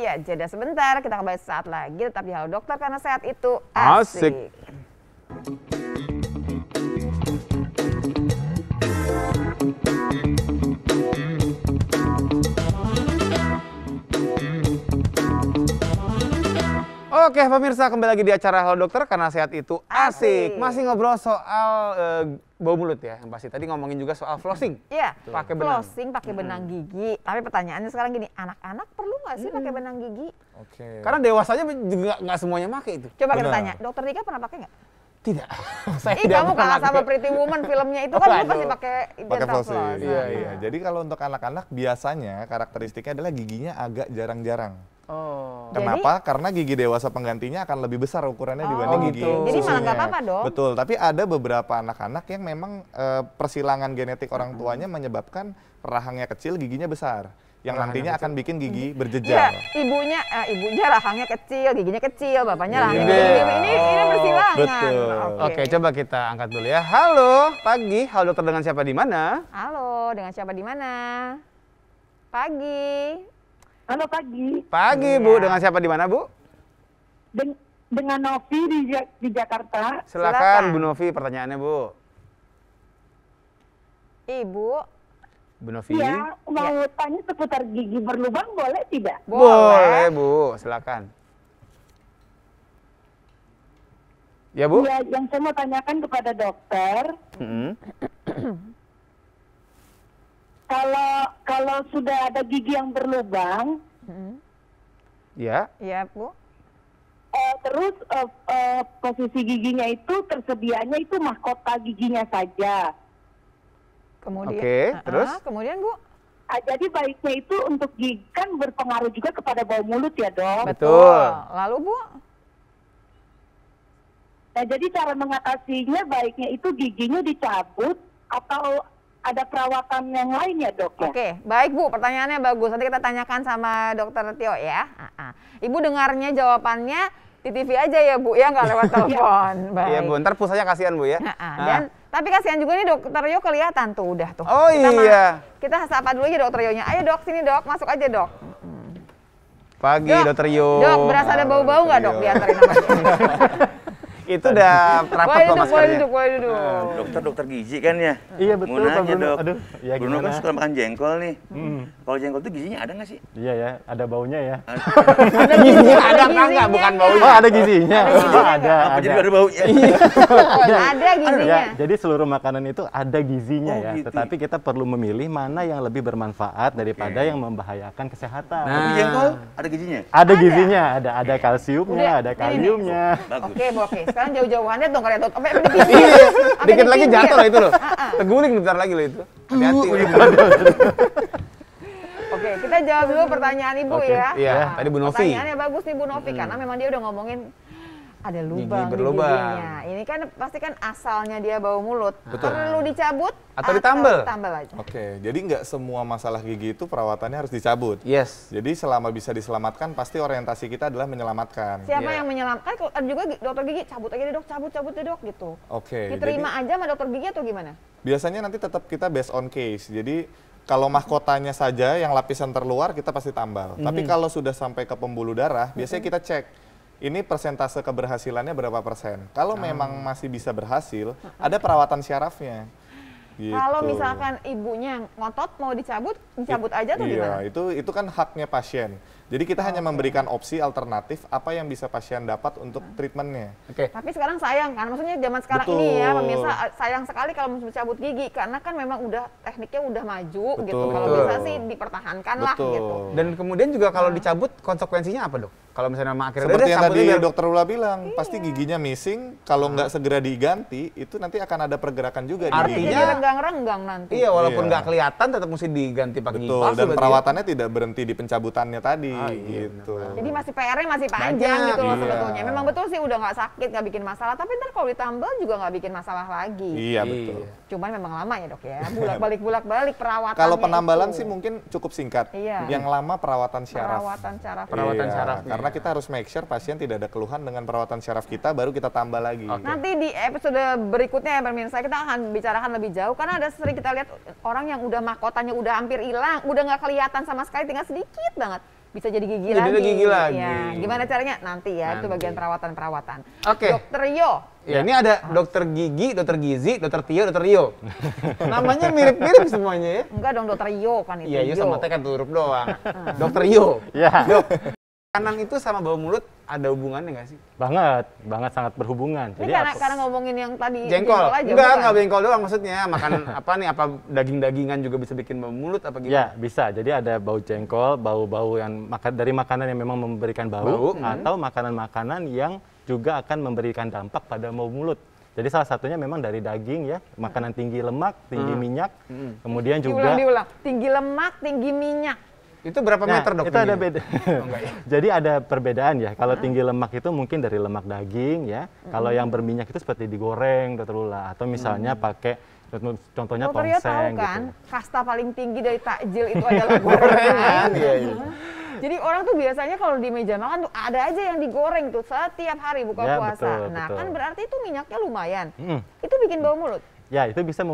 Iya, jeda sebentar. Kita kembali saat lagi. Tetap di Halo Dokter karena sehat itu Asik. asik. Oke pemirsa, kembali lagi di acara Halo Dokter karena sehat itu asik. Asik. Masih ngobrol soal bau mulut ya, yang pasti tadi ngomongin juga soal flossing. Iya, Pakai benang. flossing pakai benang gigi. Tapi pertanyaannya sekarang gini, anak-anak perlu nggak sih pakai benang gigi? Oke. Karena dewasanya juga nggak semuanya pakai itu. Coba kita Benar. tanya, Dokter Dika pernah pakai nggak? Tidak. Saya Ih, tidak kamu pernah kalah sama pakai. Pretty Woman filmnya itu kan dulu Waduh. pasti pakai Pakai dental flossing. floss. Iya, Nah. iya. Jadi kalau untuk anak-anak biasanya karakteristiknya adalah giginya agak jarang-jarang. Oh. Kenapa? Karena gigi dewasa penggantinya akan lebih besar ukurannya Oh, dibanding gigi gitu. Jadi malah susunya. nggak apa-apa dong? Betul, tapi ada beberapa anak-anak yang memang persilangan genetik orang tuanya menyebabkan rahangnya kecil, giginya besar. Yang nantinya akan bikin gigi Iya, berjejal. ibunya rahangnya kecil, giginya kecil, bapaknya rahangnya Gede. gede. Ini bersilangan. Betul. Oke, coba kita angkat dulu ya. Halo, pagi. Halo Dokter, dengan siapa di mana? Halo, dengan siapa di mana? Pagi. Halo pagi, Pagi, Iya. Bu. Dengan siapa di mana, Bu? dengan Novi di Jakarta. Silakan, Bu Novi, pertanyaannya, Bu. Ibu, Bu Novi. Ya, mau tanya seputar gigi berlubang boleh tidak? Boleh, Bu. Silakan. Ya Bu? Ya, yang saya mau tanyakan kepada dokter, kalau sudah ada gigi yang berlubang, Ya. Iya, Bu. terus posisi giginya itu tersedianya itu mahkota giginya saja. Kemudian, Oke, terus? Kemudian Bu. Jadi baiknya itu untuk gigi kan berpengaruh juga kepada bau mulut ya dok. Betul. Lalu Bu? Nah jadi cara mengatasinya baiknya itu giginya dicabut atau ada perawatan yang lain ya dok ya? Oke, baik Bu, pertanyaannya bagus. Nanti kita tanyakan sama Dokter Tio ya. Ibu dengarnya jawabannya di TV aja ya Bu, ya nggak lewat telepon. Baik. Iya Bu, ntar pulsanya kasihan Bu ya. Dan tapi kasihan juga nih Dokter Yo kelihatan tuh udah tuh. Oh iya. Kita sapa dulu aja Dokter Yonya. Ayo Dok, sini Dok, masuk aja Dok. Pagi Dok, Dokter Yo. Dok, berasa ada bau-bau nggak Dok diantarin sama dia? Itu udah rapat kok maskernya. Boleh duduk. Dokter gizi kan ya? Iya betul, Mau Pak nanya Bruno. dok. Aduh, ya Bruno kan gimana? suka makan jengkol nih. Kalau jengkol tuh gizinya ada nggak sih? Iya ya, ada baunya ya. Ada Gizinya ada apa enggak? Bukan baunya. Oh, ada gizinya. Ada, Apa jadi ada. ada baunya? Ada gizinya. Ya, jadi seluruh makanan itu ada gizinya Oh, ya. gitu. Tetapi kita perlu memilih mana yang lebih bermanfaat daripada yang membahayakan kesehatan. Tapi jengkol ada gizinya? Ada gizinya, ada kalsiumnya, Udah, ada ini nih. kaliumnya. Bagus. Oke, Bu, oke. Sekarang jauh-jauhannya dong karya Dok. Sampai di Iya, Sampai dikit di lagi pinggir. jatuh loh itu loh. Terguling bentar lagi loh itu. Hati-hati. Oke, kita jawab dulu pertanyaan Ibu Oke. ya. Iya, tadi Bu Novi. Pertanyaannya bagus nih Bu Novi, karena memang dia udah ngomongin ada lubang di berlubang. giginya. Ini kan pasti kan asalnya dia bau mulut. Betul. Perlu dicabut Atau ditambal? Ditambal aja. Oke, jadi nggak semua masalah gigi itu perawatannya harus dicabut. Yes. Jadi selama bisa diselamatkan, pasti orientasi kita adalah menyelamatkan. Siapa Iya. yang menyelamatkan? Kalau ada juga dokter gigi, cabut aja deh Dok, cabut deh Dok gitu. Oke, Diterima aja sama dokter gigi atau gimana? biasanya nanti tetap kita based on case. Jadi kalau mahkotanya saja yang lapisan terluar kita pasti tambal. Tapi kalau sudah sampai ke pembuluh darah, biasanya kita cek ini persentase keberhasilannya berapa persen. Kalau memang masih bisa berhasil, ada perawatan syarafnya. Gitu. Kalau misalkan ibunya ngotot mau dicabut aja atau gimana? Iya, itu kan haknya pasien. Jadi kita hanya memberikan opsi alternatif apa yang bisa pasien dapat untuk treatmentnya. Oke. Tapi sekarang sayang kan, maksudnya zaman sekarang Betul. ini ya pemirsa sayang sekali kalau mencabut gigi karena kan memang udah tekniknya udah maju gitu. Betul. Kalau bisa sih dipertahankan lah Betul. gitu. Dan kemudian juga kalau dicabut konsekuensinya apa Dok? Kalau misalnya memang akhirnya Seperti yang cabutnya tadi biar- dokter Ula bilang, pasti giginya missing, kalau nggak segera diganti, itu nanti akan ada pergerakan juga di Artinya- Jadi renggang-renggang nanti. Iya, walaupun Iya. nggak kelihatan tetap mesti diganti pakai Betul, palsu dan berarti ya. perawatannya tidak berhenti di pencabutannya tadi, iya, gitu. Jadi masih PR-nya masih panjang Banyak, gitu loh iya. sebetulnya. Memang betul sih udah nggak sakit, nggak bikin masalah. Tapi ntar kalau ditambal juga nggak bikin masalah lagi. Iya, betul. Cuman memang lama ya Dok ya. Bolak-balik perawatannya. Kalau penambalan itu. sih mungkin cukup singkat. Iya. Yang lama perawatan syaraf. Perawatan syaraf. Perawatan Iya, syarafnya. Karena kita harus make sure pasien tidak ada keluhan dengan perawatan syaraf kita, baru kita tambah lagi. Nanti di episode berikutnya ya pemirsa kita akan bicarakan lebih jauh karena ada sering kita lihat orang yang udah mahkotanya udah hampir hilang, udah nggak kelihatan sama sekali, tinggal sedikit banget bisa jadi gigi Jadi lagi. ada gigi lagi. Ya, gimana caranya? Nanti ya, itu Nanti. bagian perawatan. Oke. Dokter Yo. Ya, ini ada dokter gigi, dokter gizi, dokter Tio, dokter Rio. Namanya mirip-mirip semuanya ya. Enggak dong Dokter Yo kan itu. Iya, Yo sama T kan huruf doang. Dokter Yo. Ya, Dok, kanan itu sama bau mulut ada hubungannya nggak sih? banget sangat berhubungan. Ini karena ngomongin yang tadi Jengkol? aja. Enggak, bukan? nggak jengkol doang maksudnya. Makan apa nih, apa daging-dagingan juga bisa bikin bau mulut apa gimana? Ya, bisa. Jadi ada bau jengkol, bau-bau yang dari makanan yang memang memberikan bau, atau makanan-makanan yang juga akan memberikan dampak pada bau mulut. Jadi salah satunya memang dari daging ya, makanan tinggi lemak, tinggi minyak, kemudian juga Diulang. Tinggi lemak, tinggi minyak. Itu berapa meter dok? itu ada tingginya? beda. enggak ya? Jadi ada perbedaan ya. Kalau tinggi lemak itu mungkin dari lemak daging ya. Kalau yang berminyak itu seperti digoreng, Dr. Lula, atau misalnya pakai contohnya Dokter Yo tahu tongseng kan, gitu. kasta paling tinggi dari takjil itu adalah gorengan. Iya, iya. Jadi orang tuh biasanya kalau di meja makan tuh ada aja yang digoreng tuh setiap hari buka Ya, puasa. betul, Nah betul. kan berarti itu minyaknya lumayan. Mm. Itu bikin bau mulut. Ya, itu bisa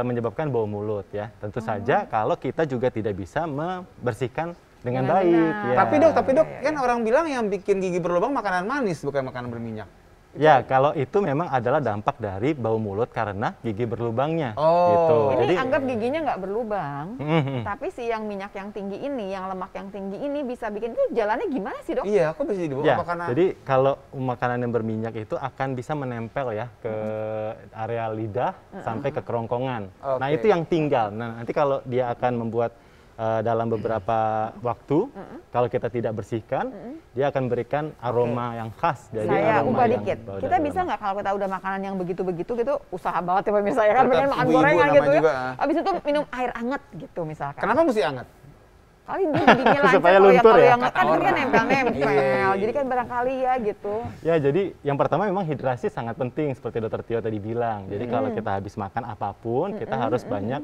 menyebabkan bau mulut ya. Tentu saja kalau kita juga tidak bisa membersihkan dengan baik benar. ya. Tapi dok, kan orang bilang yang bikin gigi berlubang makanan manis bukan makanan berminyak. Ya, kalau itu memang adalah dampak dari bau mulut karena gigi berlubangnya. Oh. Gitu. Ini Jadi anggap giginya nggak berlubang, Mhm. tapi si yang minyak yang tinggi ini, yang lemak yang tinggi ini bisa bikin itu jalannya gimana sih dok? Iya, kok bisa jadi bau? ya, Apa karena jadi kalau makanan yang berminyak itu akan bisa menempel ya ke area lidah sampai ke kerongkongan. Nah, Oke. itu yang tinggal. Nah, nanti kalau dia akan membuat dalam beberapa waktu, kalau kita tidak bersihkan, dia akan berikan aroma yang khas dari Saya aroma ubah yang dikit. bau Kita dari bisa lemak. nggak kalau kita udah makanan yang begitu-begitu gitu, usaha banget ya pemirsa ya kan, Tetap pengen makan ibu-ibu gorengan namanya gitu ya. juga. Abis itu minum air anget gitu misalkan. kenapa mesti hangat? Kali dia jadinya lancar Supaya kalau luntur ya? yang kan ini kan nempel-nempel. Iya. Jadi kan barangkali ya gitu. Ya, jadi yang pertama memang hidrasi sangat penting seperti Dokter Tio tadi bilang. Jadi kalau kita habis makan apapun, kita harus banyak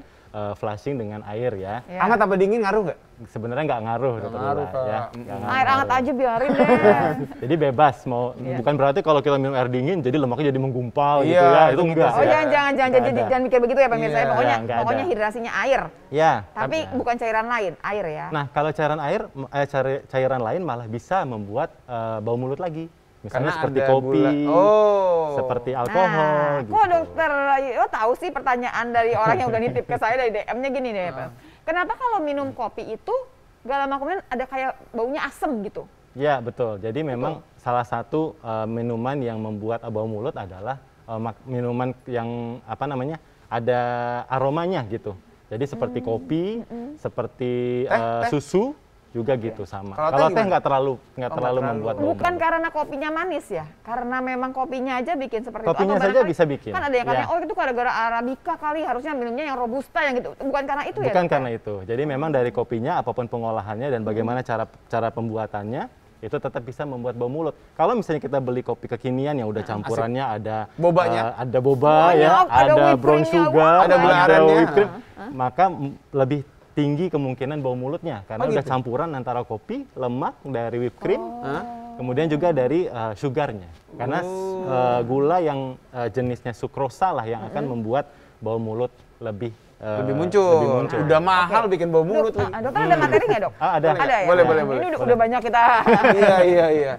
flushing dengan air ya. Ya. Hangat apa dingin ngaruh nggak? Sebenarnya nggak ngaruh, Dokter ngaruh, Lula, ya. Kak. Nggak Air anget ngaruh. aja biarin deh. Jadi bebas mau Iya. bukan berarti kalau kita minum air dingin jadi lemaknya jadi menggumpal gitu Iya, ya. itu Itu enggak. Oh Ya. jangan Nggak ada. jangan mikir begitu ya pemirsa. Iya, Pokoknya nggak ada. pokoknya hidrasinya air. Ya. Tapi bukan cairan lain, air ya. Nah, kalau cairan air cairan lain malah bisa membuat bau mulut lagi. Misalnya Karena seperti ada kopi, gula. Oh. seperti alkohol Nah, gitu. kok dokter, lo tahu sih pertanyaan dari orang yang udah nitip ke saya dari DM-nya gini deh, Pak. Kenapa kalau minum kopi itu gak lama kemudian ada kayak baunya asem gitu? Ya, betul. Jadi memang salah satu minuman yang membuat bau mulut adalah minuman yang apa namanya? Ada aromanya gitu. Jadi seperti kopi, seperti susu juga gitu sama. Kalau teh Kalau teh gimana? nggak terlalu terlalu. membuat bau Bukan mulut. karena kopinya manis ya? Karena memang kopinya aja bikin seperti Kopinya itu. saja barangkali bisa bikin. Kan ada yang katanya, Ya. oh itu gara-gara Arabica kali, harusnya minumnya yang Robusta yang gitu. Bukan karena itu ya? Bukan Dok? karena itu. Jadi memang dari kopinya apapun pengolahannya dan bagaimana cara pembuatannya itu tetap bisa membuat bau mulut. Kalau misalnya kita beli kopi kekinian yang udah campurannya ada Bobanya. ada boba Banyak, ya, ada ada whipped brown cream-nya, sugar, ada gula arennya. whipped cream, maka lebih tinggi kemungkinan bau mulutnya karena Oh, udah gitu? campuran antara kopi, lemak dari whipped cream, kemudian juga dari sugarnya. Karena gula yang jenisnya sukrosa lah yang akan membuat bau mulut lebih Lebih muncul. Udah mahal bikin bau mulut lagi. Dokter ada materi nggak dok? ada. Ada ya? Boleh, Nah, boleh, Ini boleh. udah banyak kita. Iya.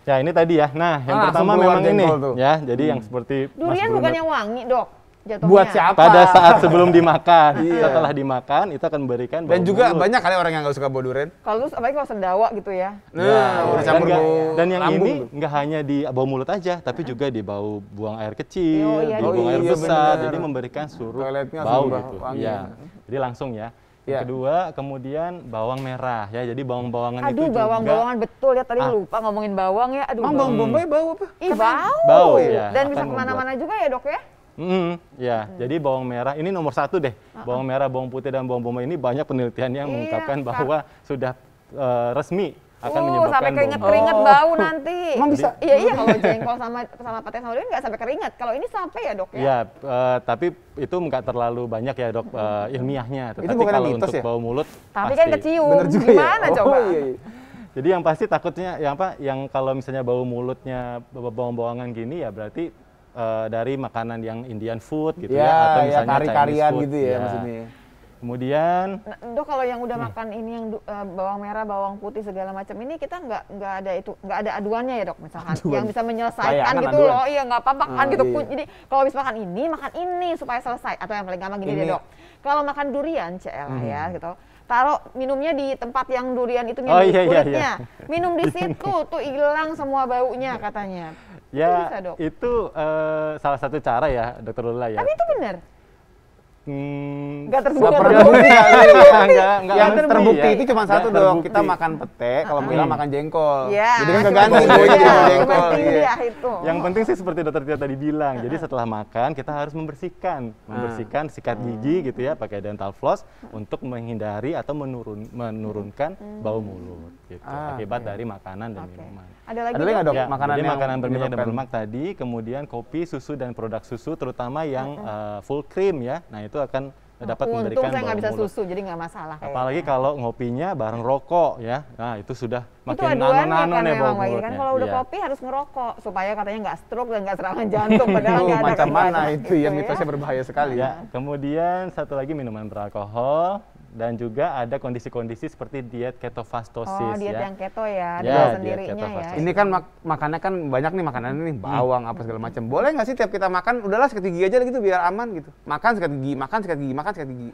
Ya ini tadi ya. Nah, yang Langsung pertama keluar memang ini jengkol tuh. ya. Jadi yang seperti Mas Durian Bruno bukannya wangi dok? Jatuhnya. Buat siapa? pada saat sebelum dimakan, Iya. setelah dimakan itu akan memberikan bau Dan juga mulut. banyak kali orang yang nggak suka bau durian. Kalau terus apalagi kalau sendawa gitu ya. Nah, Ya, udah dan campur nggak- bau dan yang lambung ini tuh. nggak hanya di bau mulut aja, tapi juga di bau buang air kecil, Oh, iya, di buang iya. air Oh, iya, besar, bener. jadi memberikan seluruh Toiletnya bau langsung gitu. wangi. Ya. Jadi langsung ya. Yang Ya. kedua, kemudian bawang merah ya. Jadi bawang-bawangan itu Aduh juga bawang-bawangan betul ya tadi Ah. lupa ngomongin bawang ya. Aduh. Emang bawang bombay bau apa? Ih bau. bau, ya, Dan bisa akan kemana-mana juga ya dok ya. Ya, jadi bawang merah ini nomor satu deh. Bawang merah, bawang putih, dan bawang bombay ini banyak penelitian yang Iya, mengungkapkan Kak. bahwa sudah resmi akan menyebabkan Sampai bau keringet-keringet mulut. bau nanti. Emang bisa? Iya kalau jengkol sama pate sama durian nggak sampai keringet. Kalau ini sampai ya dok ya. Ya, tapi itu nggak terlalu banyak ya dok ilmiahnya. Tetapi bukan kalau mitos untuk ya? bau mulut Tapi pasti. kan kecium. Bener juga Gimana ya? coba? Oh, iya. Jadi yang pasti takutnya yang kalau misalnya bau mulutnya bawang-bawangan gini ya berarti dari makanan yang Indian food gitu ya, atau Ya, misalnya kari-karian Chinese food. gitu ya maksudnya. Kemudian Nah, dok kalau yang udah makan ini yang bawang merah, bawang putih segala macam ini kita nggak ada aduannya ya dok misalkan yang bisa menyelesaikan Layangan gitu aduan. loh. Iya nggak apa-apa kan gitu. iya. Jadi kalau habis makan ini supaya selesai atau yang paling gampang gini Ini. deh dok. Kalau makan durian CL ya gitu. Taruh minumnya di tempat yang durian itu Oh, di iya, iya, kulitnya. Minum di situ tuh hilang semua baunya katanya. ya bisa, Dok. itu salah satu cara ya Dokter Lula ya. Tapi itu benar. Nggak Nggak terbukti. pernah terbukti. Nggak Yang terbukti terbukti ya. itu cuma satu Nggak dong. terbukti. Kita makan pete, kalau Mila makan jengkol. Iya. Jadi kan cuma keganti itu baunya dia, jadi cuma jengkol. itu Iya. dia itu. Yang penting sih seperti Dokter Tia tadi bilang. Jadi setelah makan kita harus membersihkan sikat gigi gitu ya pakai dental floss untuk menghindari atau menurunkan bau mulut gitu akibat dari makanan dan Oke. minuman. Ada lagi Ada lagi nggak, Dok? Dok? Ya, Makanan jadi yang makanan berminyak dan menyebabkan- berlemak tadi, kemudian kopi, susu dan produk susu terutama yang full cream ya. Nah, itu akan dapat Untung memberikan saya nggak bau bisa mulut. susu, jadi nggak masalah. kayaknya. Apalagi kalau ngopinya bareng rokok ya. Nah, itu sudah itu makin aduannya nano-nano kan nih bau memang Mbak Iri, kan mulutnya. kalau udah Iya. kopi harus ngerokok supaya katanya nggak stroke dan nggak serangan jantung padahal Oh, nggak ada macam mana kaitannya. itu ya Gitu mitosnya berbahaya sekali. Ya, kemudian satu lagi minuman beralkohol Dan juga ada kondisi-kondisi seperti diet ketofastosis. Oh, diet ya. yang keto ya, Ya, ada diet sendirinya ya. ketofastosis. Ini kan makannya kan banyak nih makanan nih, bawang apa segala macam. Boleh nggak sih tiap kita makan udahlah sikat gigi aja gitu biar aman gitu. Makan sikat gigi, makan sikat gigi, makan sikat gigi.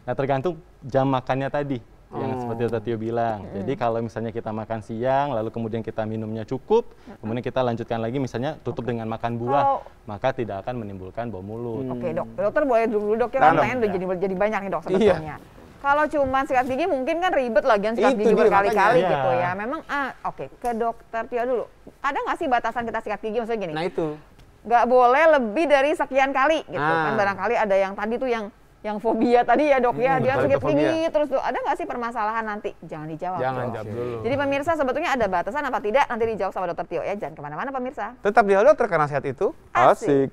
Nah, tergantung jam makannya tadi. Yang seperti Dr. Tio bilang. Jadi kalau misalnya kita makan siang, lalu kemudian kita minumnya cukup, kemudian kita lanjutkan lagi misalnya tutup dengan makan buah, maka tidak akan menimbulkan bau mulut. Oke dok, dokter boleh dulu dok ya, Tahan, pertanyaan udah jadi banyak nih dok sebetulnya. Kalau cuma sikat gigi mungkin kan ribet lagian sikat Itu gigi dia, berkali-kali makanya. gitu ya. Memang oke, ke dokter Tio dulu. Ada nggak sih batasan kita sikat gigi maksudnya gini? Nah itu. Nggak boleh lebih dari sekian kali gitu Ah. kan, barangkali ada yang tadi tuh yang fobia tadi ya dok ya, dia sakit fobia. gigi terus tuh ada nggak sih permasalahan nanti? Jangan dijawab. Jangan dok. jawab dulu. Jadi pemirsa sebetulnya ada batasan apa tidak nanti dijawab sama dokter Tio ya, jangan kemana-mana pemirsa. Tetap di Halo Dokter karena sehat itu Asik.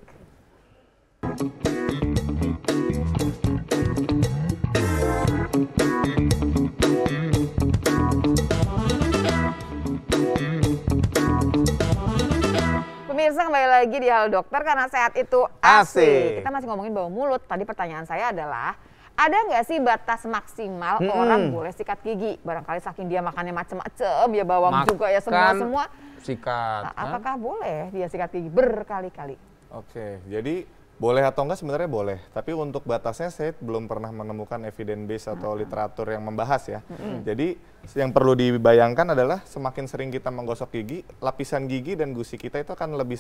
Pemirsa kembali lagi di Halo Dokter karena sehat itu asik. Asik. Kita masih ngomongin bau mulut. Tadi pertanyaan saya adalah, ada nggak sih batas maksimal orang boleh sikat gigi? Barangkali saking dia makannya macem-macem, ya bawang juga ya semua. Sikat. Apakah boleh dia sikat gigi berkali-kali? Oke, jadi boleh atau enggak sebenarnya boleh. Tapi untuk batasnya saya belum pernah menemukan evidence base atau literatur yang membahas ya. Jadi yang perlu dibayangkan adalah semakin sering kita menggosok gigi, lapisan gigi dan gusi kita itu akan lebih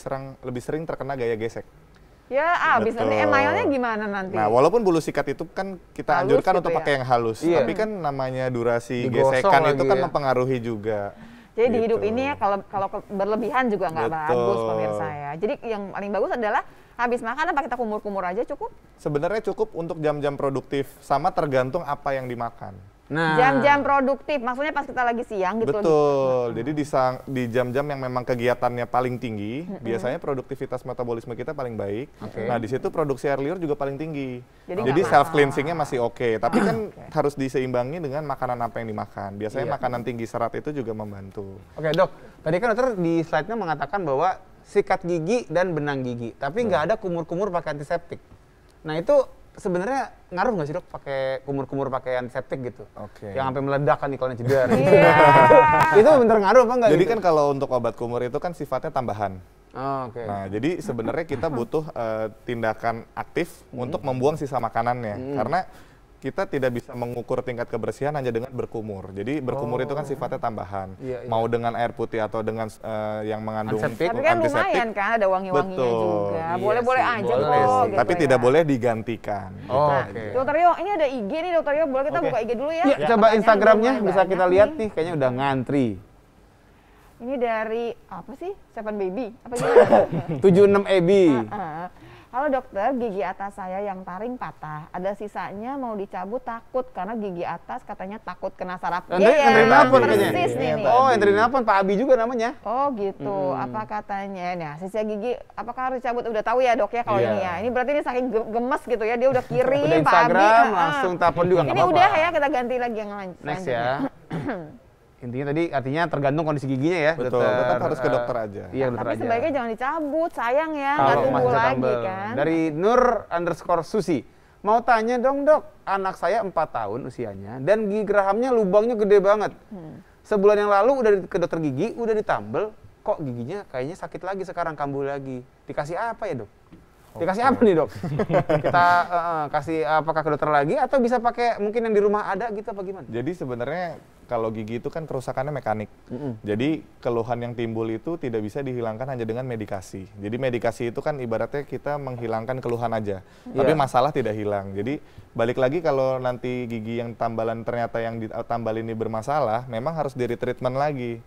sering terkena gaya gesek. Ya, abis nanti Betul. emailnya gimana nanti? Nah, walaupun bulu sikat itu kan kita Halus anjurkan gitu untuk ya? pakai yang halus, Iya. tapi kan namanya durasi Digosok gesekan lagi itu kan ya. mempengaruhi juga. Jadi di hidup Gitu. ini ya kalau berlebihan juga nggak Betul. bagus pemirsa ya. Jadi yang paling bagus adalah habis makan apa kita kumur-kumur aja cukup? Sebenarnya cukup untuk jam-jam produktif, sama tergantung apa yang dimakan. Nah, Jam-jam produktif, maksudnya pas kita lagi siang gitu. Betul. Jadi di jam-jam yang memang kegiatannya paling tinggi, biasanya produktivitas metabolisme kita paling baik. Nah, di situ produksi air liur juga paling tinggi. Jadi Jadi nggak self cleansingnya masih oke. Tapi kan harus diseimbangi dengan makanan apa yang dimakan. Biasanya Iya. makanan tinggi serat itu juga membantu. Oke dok, tadi kan dokter di slide-nya mengatakan bahwa sikat gigi dan benang gigi, tapi nggak ada kumur-kumur pakai antiseptik. Nah itu sebenarnya ngaruh nggak sih dok pakai kumur-kumur pakai antiseptik gitu? Oke. Yang sampai meledak kan Nikolnya cedera. Iya. Itu bener ngaruh apa enggak? Jadi gitu? kan kalau untuk obat kumur itu kan sifatnya tambahan. Oh, oke. Nah, jadi sebenarnya kita butuh tindakan aktif untuk membuang sisa makanannya. Karena kita tidak bisa mengukur tingkat kebersihan hanya dengan berkumur. Jadi berkumur itu kan sifatnya tambahan. Iya, iya. Mau dengan air putih atau dengan yang mengandung Antiseptik. Tapi kan lumayan kan ada wangi-wanginya Betul. juga. Iya Boleh-boleh sih, aja boleh kok. sih. Gitu Tapi ya. tidak boleh digantikan. Oh, Nah, oke. Dokter Yo, ini ada IG nih Dokter Yo. Boleh kita Oke. buka IG dulu ya? Iya, coba Pertanyaannya Instagramnya udah bisa mulai kita banyak lihat nih, kayaknya udah ngantri. Ini dari apa sih? Seven Baby? Apa gimana? 76 EB. Halo dokter, gigi atas saya yang taring patah. Ada sisanya mau dicabut takut karena gigi atas katanya takut kena saraf. Yang dari nelpon kayaknya. persis nih. Oh, yang dari nelpon Pak Abi juga namanya. Oh gitu, apa katanya? Nah, sisa gigi apakah harus dicabut? Udah tahu ya dok ya kalau Iya. ini ya. Ini berarti ini saking gemes gitu ya, dia udah kirim Udah Pak Abi. Instagram, langsung telepon juga nggak Ini apa-apa. udah ya, kita ganti lagi yang Next selanjutnya. ya. Intinya tadi artinya tergantung kondisi giginya ya. Betul, tetap harus ke dokter aja. Iya, dokter Tapi aja. sebaiknya jangan dicabut, sayang ya, nggak Kalau tumbuh masih lagi tambel. kan. Dari Nur_Susi. Mau tanya dong dok, anak saya 4 tahun usianya dan gigi gerahamnya lubangnya gede banget. Sebulan yang lalu udah ke dokter gigi, udah ditambel, kok giginya kayaknya sakit lagi sekarang, kambuh lagi. Dikasih apa ya dok? Dikasih apa nih dok? Kita kasih apakah ke dokter lagi atau bisa pakai mungkin yang di rumah ada gitu apa gimana? Jadi sebenarnya kalau gigi itu kan kerusakannya mekanik. Jadi keluhan yang timbul itu tidak bisa dihilangkan hanya dengan medikasi. Jadi medikasi itu kan ibaratnya kita menghilangkan keluhan aja. Tapi masalah tidak hilang. Jadi balik lagi kalau nanti gigi yang tambalan ternyata yang ditambal ini bermasalah, memang harus di-retreatment lagi.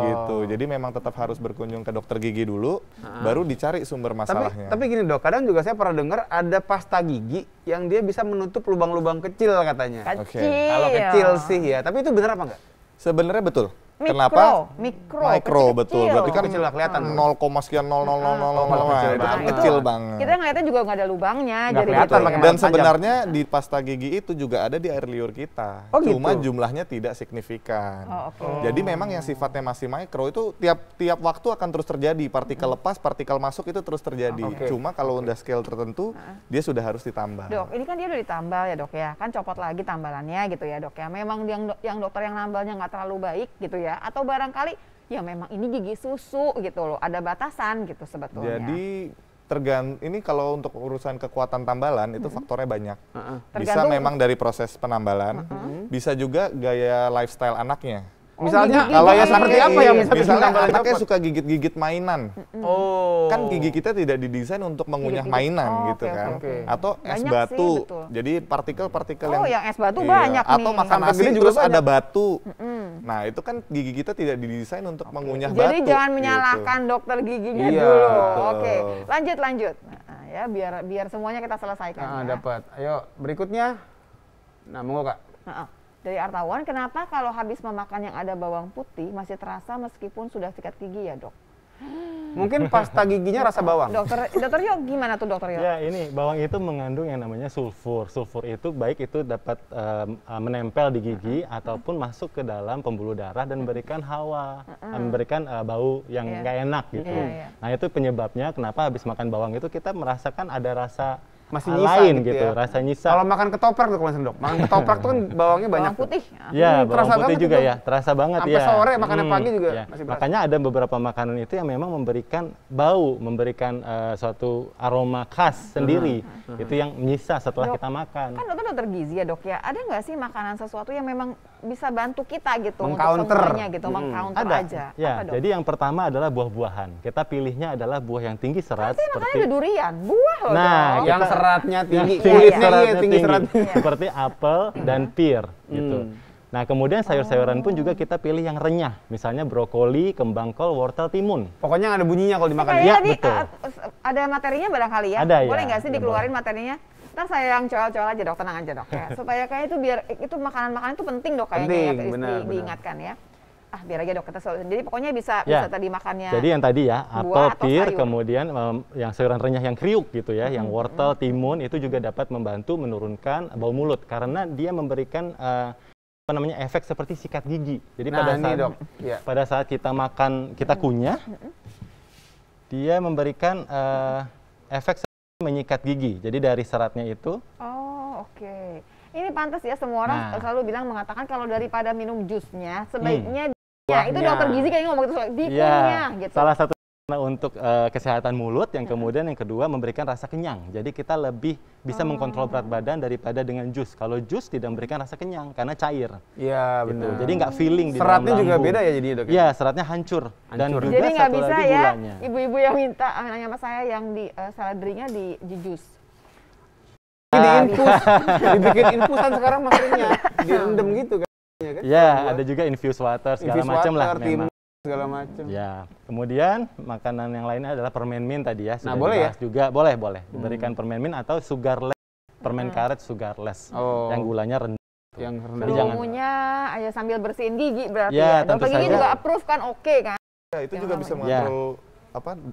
Gitu. Jadi memang tetap harus berkunjung ke dokter gigi dulu, baru dicari sumber masalahnya. Tapi gini dok, kadang juga saya pernah dengar ada pasta gigi yang dia bisa menutup lubang-lubang kecil katanya. Oke. Kecil. Kalau kecil sih ya, tapi itu benar apa enggak? Sebenarnya betul. Kenapa? Mikro, betul. kecil. Berarti kan Kecil lah, kelihatan. 0,00000. Itu kan Itu kecil banget. Kita ngeliatnya juga nggak ada lubangnya. Nggak jadi kelihatan gitu pakai ya. Dan panjang. sebenarnya di pasta gigi itu juga ada di air liur kita. Oh, Cuma gitu? jumlahnya tidak signifikan. Oh, oke. Jadi memang yang sifatnya masih mikro itu tiap waktu akan terus terjadi. Partikel lepas, partikel masuk itu terus terjadi. Oke. Cuma kalau udah scale tertentu, dia sudah harus ditambah. Dok, ini kan dia udah ditambal ya dok ya, kan copot lagi tambalannya gitu ya dok ya. Memang yang dokter yang nambalnya nggak terlalu baik gitu ya, atau barangkali ya memang ini gigi susu gitu loh, ada batasan gitu sebetulnya. Jadi ini kalau untuk urusan kekuatan tambalan itu faktornya banyak. Bisa Tergantung- memang dari proses penambalan, bisa juga gaya lifestyle anaknya. Misalnya gigi- kalau ya gigi- seperti apa ya misalnya Misalnya tambalan anaknya copot? suka gigit-gigit mainan. Oh. Kan gigi kita tidak didesain untuk mengunyah Gigit-gigit. mainan Oh, gitu oke, kan. oke. Atau es Banyak sih, batu. betul. Jadi partikel-partikel Oh, yang es batu Iya, banyak atau nih. makan Sampai nasi gede juga terus ada banyak. batu. Nah, itu kan gigi kita tidak didesain untuk mengunyah batu. Jadi jangan gitu. menyalahkan dokter giginya Iya, dulu. betul. Oke, lanjut. Nah, ya biar semuanya kita selesaikan. Ya. Dapat. Ayo berikutnya. Nah, monggo Kak. Nah, dari Artawan, kenapa kalau habis memakan yang ada bawang putih masih terasa meskipun sudah sikat gigi ya dok? Mungkin pasta giginya rasa bawang. Dokter Yo gimana tuh dokter Yo? Ya, ini bawang itu mengandung yang namanya sulfur. Sulfur itu baik itu dapat menempel di gigi ataupun masuk ke dalam pembuluh darah dan memberikan hawa, memberikan bau yang Iya. nggak enak gitu. Iya. Nah, itu penyebabnya kenapa habis makan bawang itu kita merasakan ada rasa Masih nyisa lain gitu gitu, ya. rasa nyisa. Kalau makan ketoprak tuh kalau misalnya dok, makan ketoprak tuh kan bawangnya banyak. Bawang putih. Ya, bawang terasa putih banget juga itu. ya, terasa banget Sampai ya. sore, makannya pagi juga ya. masih berasa. Makanya ada beberapa makanan itu yang memang memberikan bau, memberikan suatu aroma khas sendiri. Itu yang menyisa setelah Dok, kita makan. Kan dokter gizi ya dok ya, ada nggak sih makanan sesuatu yang memang bisa bantu kita gitu Meng-counter. untuk semuanya gitu, meng-counter Ada. aja? Ya, Apa, dok? jadi yang pertama adalah buah-buahan. Kita pilihnya adalah buah yang tinggi serat Makanya seperti ada durian, buah loh Nah, dok. Yang kita- seratnya tinggi, Iya, kulitnya iya. iya, seratnya tinggi seratnya. seperti apel dan pir gitu. Nah, kemudian sayur-sayuran pun juga kita pilih yang renyah, misalnya brokoli, kembang kol, wortel, timun. Pokoknya nggak ada bunyinya kalau dimakan. Kayaknya Iya, tadi betul. ada materinya barangkali ya? Ada, ya. Boleh nggak sih Ya, dikeluarin materinya? Ntar saya yang coel-coel aja dok, tenang aja dok ya. Supaya kayak itu biar itu makanan-makanan itu penting dok kayaknya Penting, ya, benar. diingatkan ya. Biar aja dok kita selalu. Jadi pokoknya bisa Ya. tadi makannya. Jadi yang tadi ya, apel, buah atau pir, sayur. kemudian yang sayuran renyah yang kriuk gitu ya, yang wortel, timun itu juga dapat membantu menurunkan bau mulut karena dia memberikan apa namanya efek seperti sikat gigi. Jadi Nah, pada ini, saat Dok. Iya. pada saat kita makan, kita kunyah, dia memberikan efek seperti menyikat gigi. Jadi dari seratnya itu Oh, oke. Ini pantas ya semua orang Nah. selalu bilang mengatakan kalau daripada minum jusnya sebaiknya Buahnya. itu dokter gizi kayaknya ngomong gitu dikunyah ya gitu. salah satu untuk kesehatan mulut, yang kemudian yang kedua memberikan rasa kenyang. Jadi kita lebih bisa mengkontrol berat badan daripada dengan jus. Kalau jus tidak memberikan rasa kenyang karena cair. Iya, Gitu. benar. Jadi nggak feeling di Seratnya dalam juga lambung. beda ya jadinya dok? Iya, seratnya hancur. Dan Hancur. juga Jadi nggak satu bisa lagi ya gulanya. ibu-ibu yang minta nanya sama saya yang di saladrinya di jus. Diinfus, dibikin infusan sekarang maksudnya, direndam gitu kan? Ya, ada juga infused water segala Infused macam lah water, memang. timun, segala macam. Ya, kemudian makanan yang lainnya adalah permen mint tadi ya. Sudah boleh ya? dibahas juga, boleh. Diberikan permen mint atau sugarless, permen karet sugarless, Oh. yang gulanya rendah. Yang rendah. Jadi jangan- Tunggunya aja sambil bersihin gigi berarti Ya, ya. Dokter tentu gigi saja. juga approve kan oke kan? Ya, itu juga bisa Ya. mengatur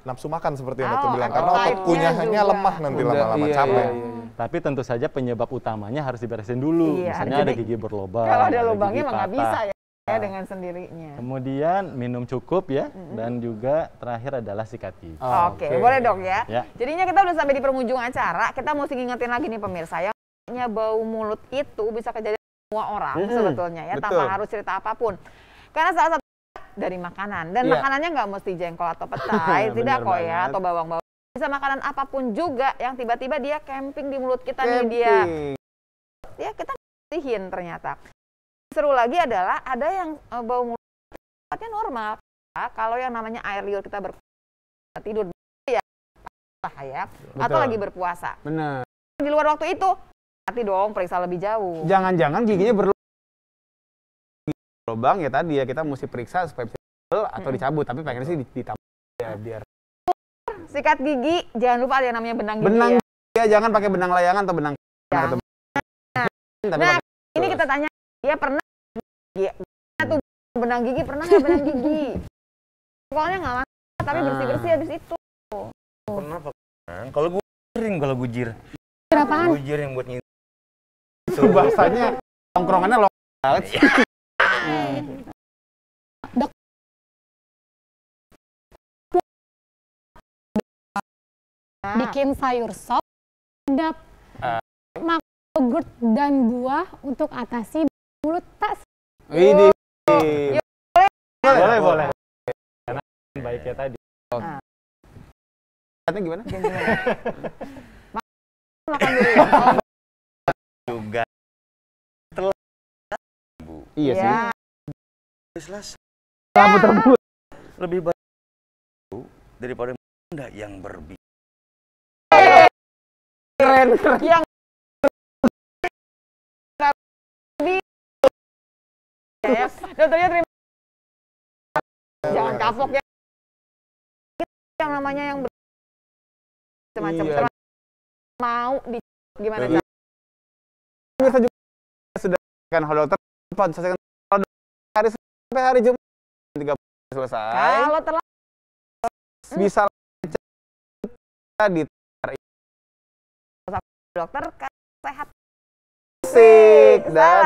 nafsu makan seperti yang Oh, dokter bilang. Karena appetite-nya otot kunyahnya juga. lemah nanti Udah, lama-lama iya, capek. iya. Tapi tentu saja penyebab utamanya harus diberesin dulu. Iya, Misalnya jadi ada gigi berlubang. Kalau ada gigi lubangnya emang nggak patah. bisa ya dengan sendirinya. Kemudian minum cukup ya, dan juga terakhir adalah sikat gigi. Oke, boleh dok ya. Ya. Jadinya kita udah sampai di penghujung acara, kita mesti ngingetin lagi nih pemirsa yang namanya bau mulut itu bisa kejadian semua orang sebetulnya ya, tanpa betul. harus cerita apapun. Karena salah satu dari makanan dan Iya. makanannya nggak mesti jengkol atau petai, tidak Benar kok ya, banget. atau bawang-bawang. Bisa makanan apapun juga yang tiba-tiba dia camping di mulut kita nih dia. Camping. Ya kita bersihin ternyata. Seru lagi adalah ada yang bau mulut sifatnya normal. Kalau yang namanya air liur kita tidur ya bahaya atau Betul. lagi berpuasa. Benar. Di luar waktu itu hati dong periksa lebih jauh. Jangan-jangan giginya berlubang ya tadi ya kita mesti periksa supaya bisa atau dicabut. Tapi pengen sih ditambah ya biar Sikat gigi jangan lupa ada yang namanya benang gigi. benang Ya. ya jangan pakai benang layangan atau benang Jangan. tapi Nah, pakai- ini kita tanya dia pernah gigi tuh benang gigi pernah nggak benang gigi? Pokoknya nggak masalah, tapi bersih-bersih habis itu. Pernah Pak. Kalau gue sering kalau gujir. Berapaan? Gujir yang buat nyindir. Itu bahasanya tongkrongannya lo banget. Bikin sayur sop, sedap, makan yogurt dan buah untuk atasi mulut tak Ini Boleh, boleh. Karena baiknya tadi. Katanya gimana? Makan dulu ya. Juga Iya sih. Ya. selesai. Kamu terbut. Lebih baik daripada Anda yang berbicara. Keren. Yang ya, dokternya terima. Jangan kapok ya. Yang namanya yang semacam Iya. mau di gimana Iya. Pemirsa juga sudah kan dokter selesaikan hari sampai hari Jumat 30 selesai. kalau telat Bisa di dokter sehat Asik dan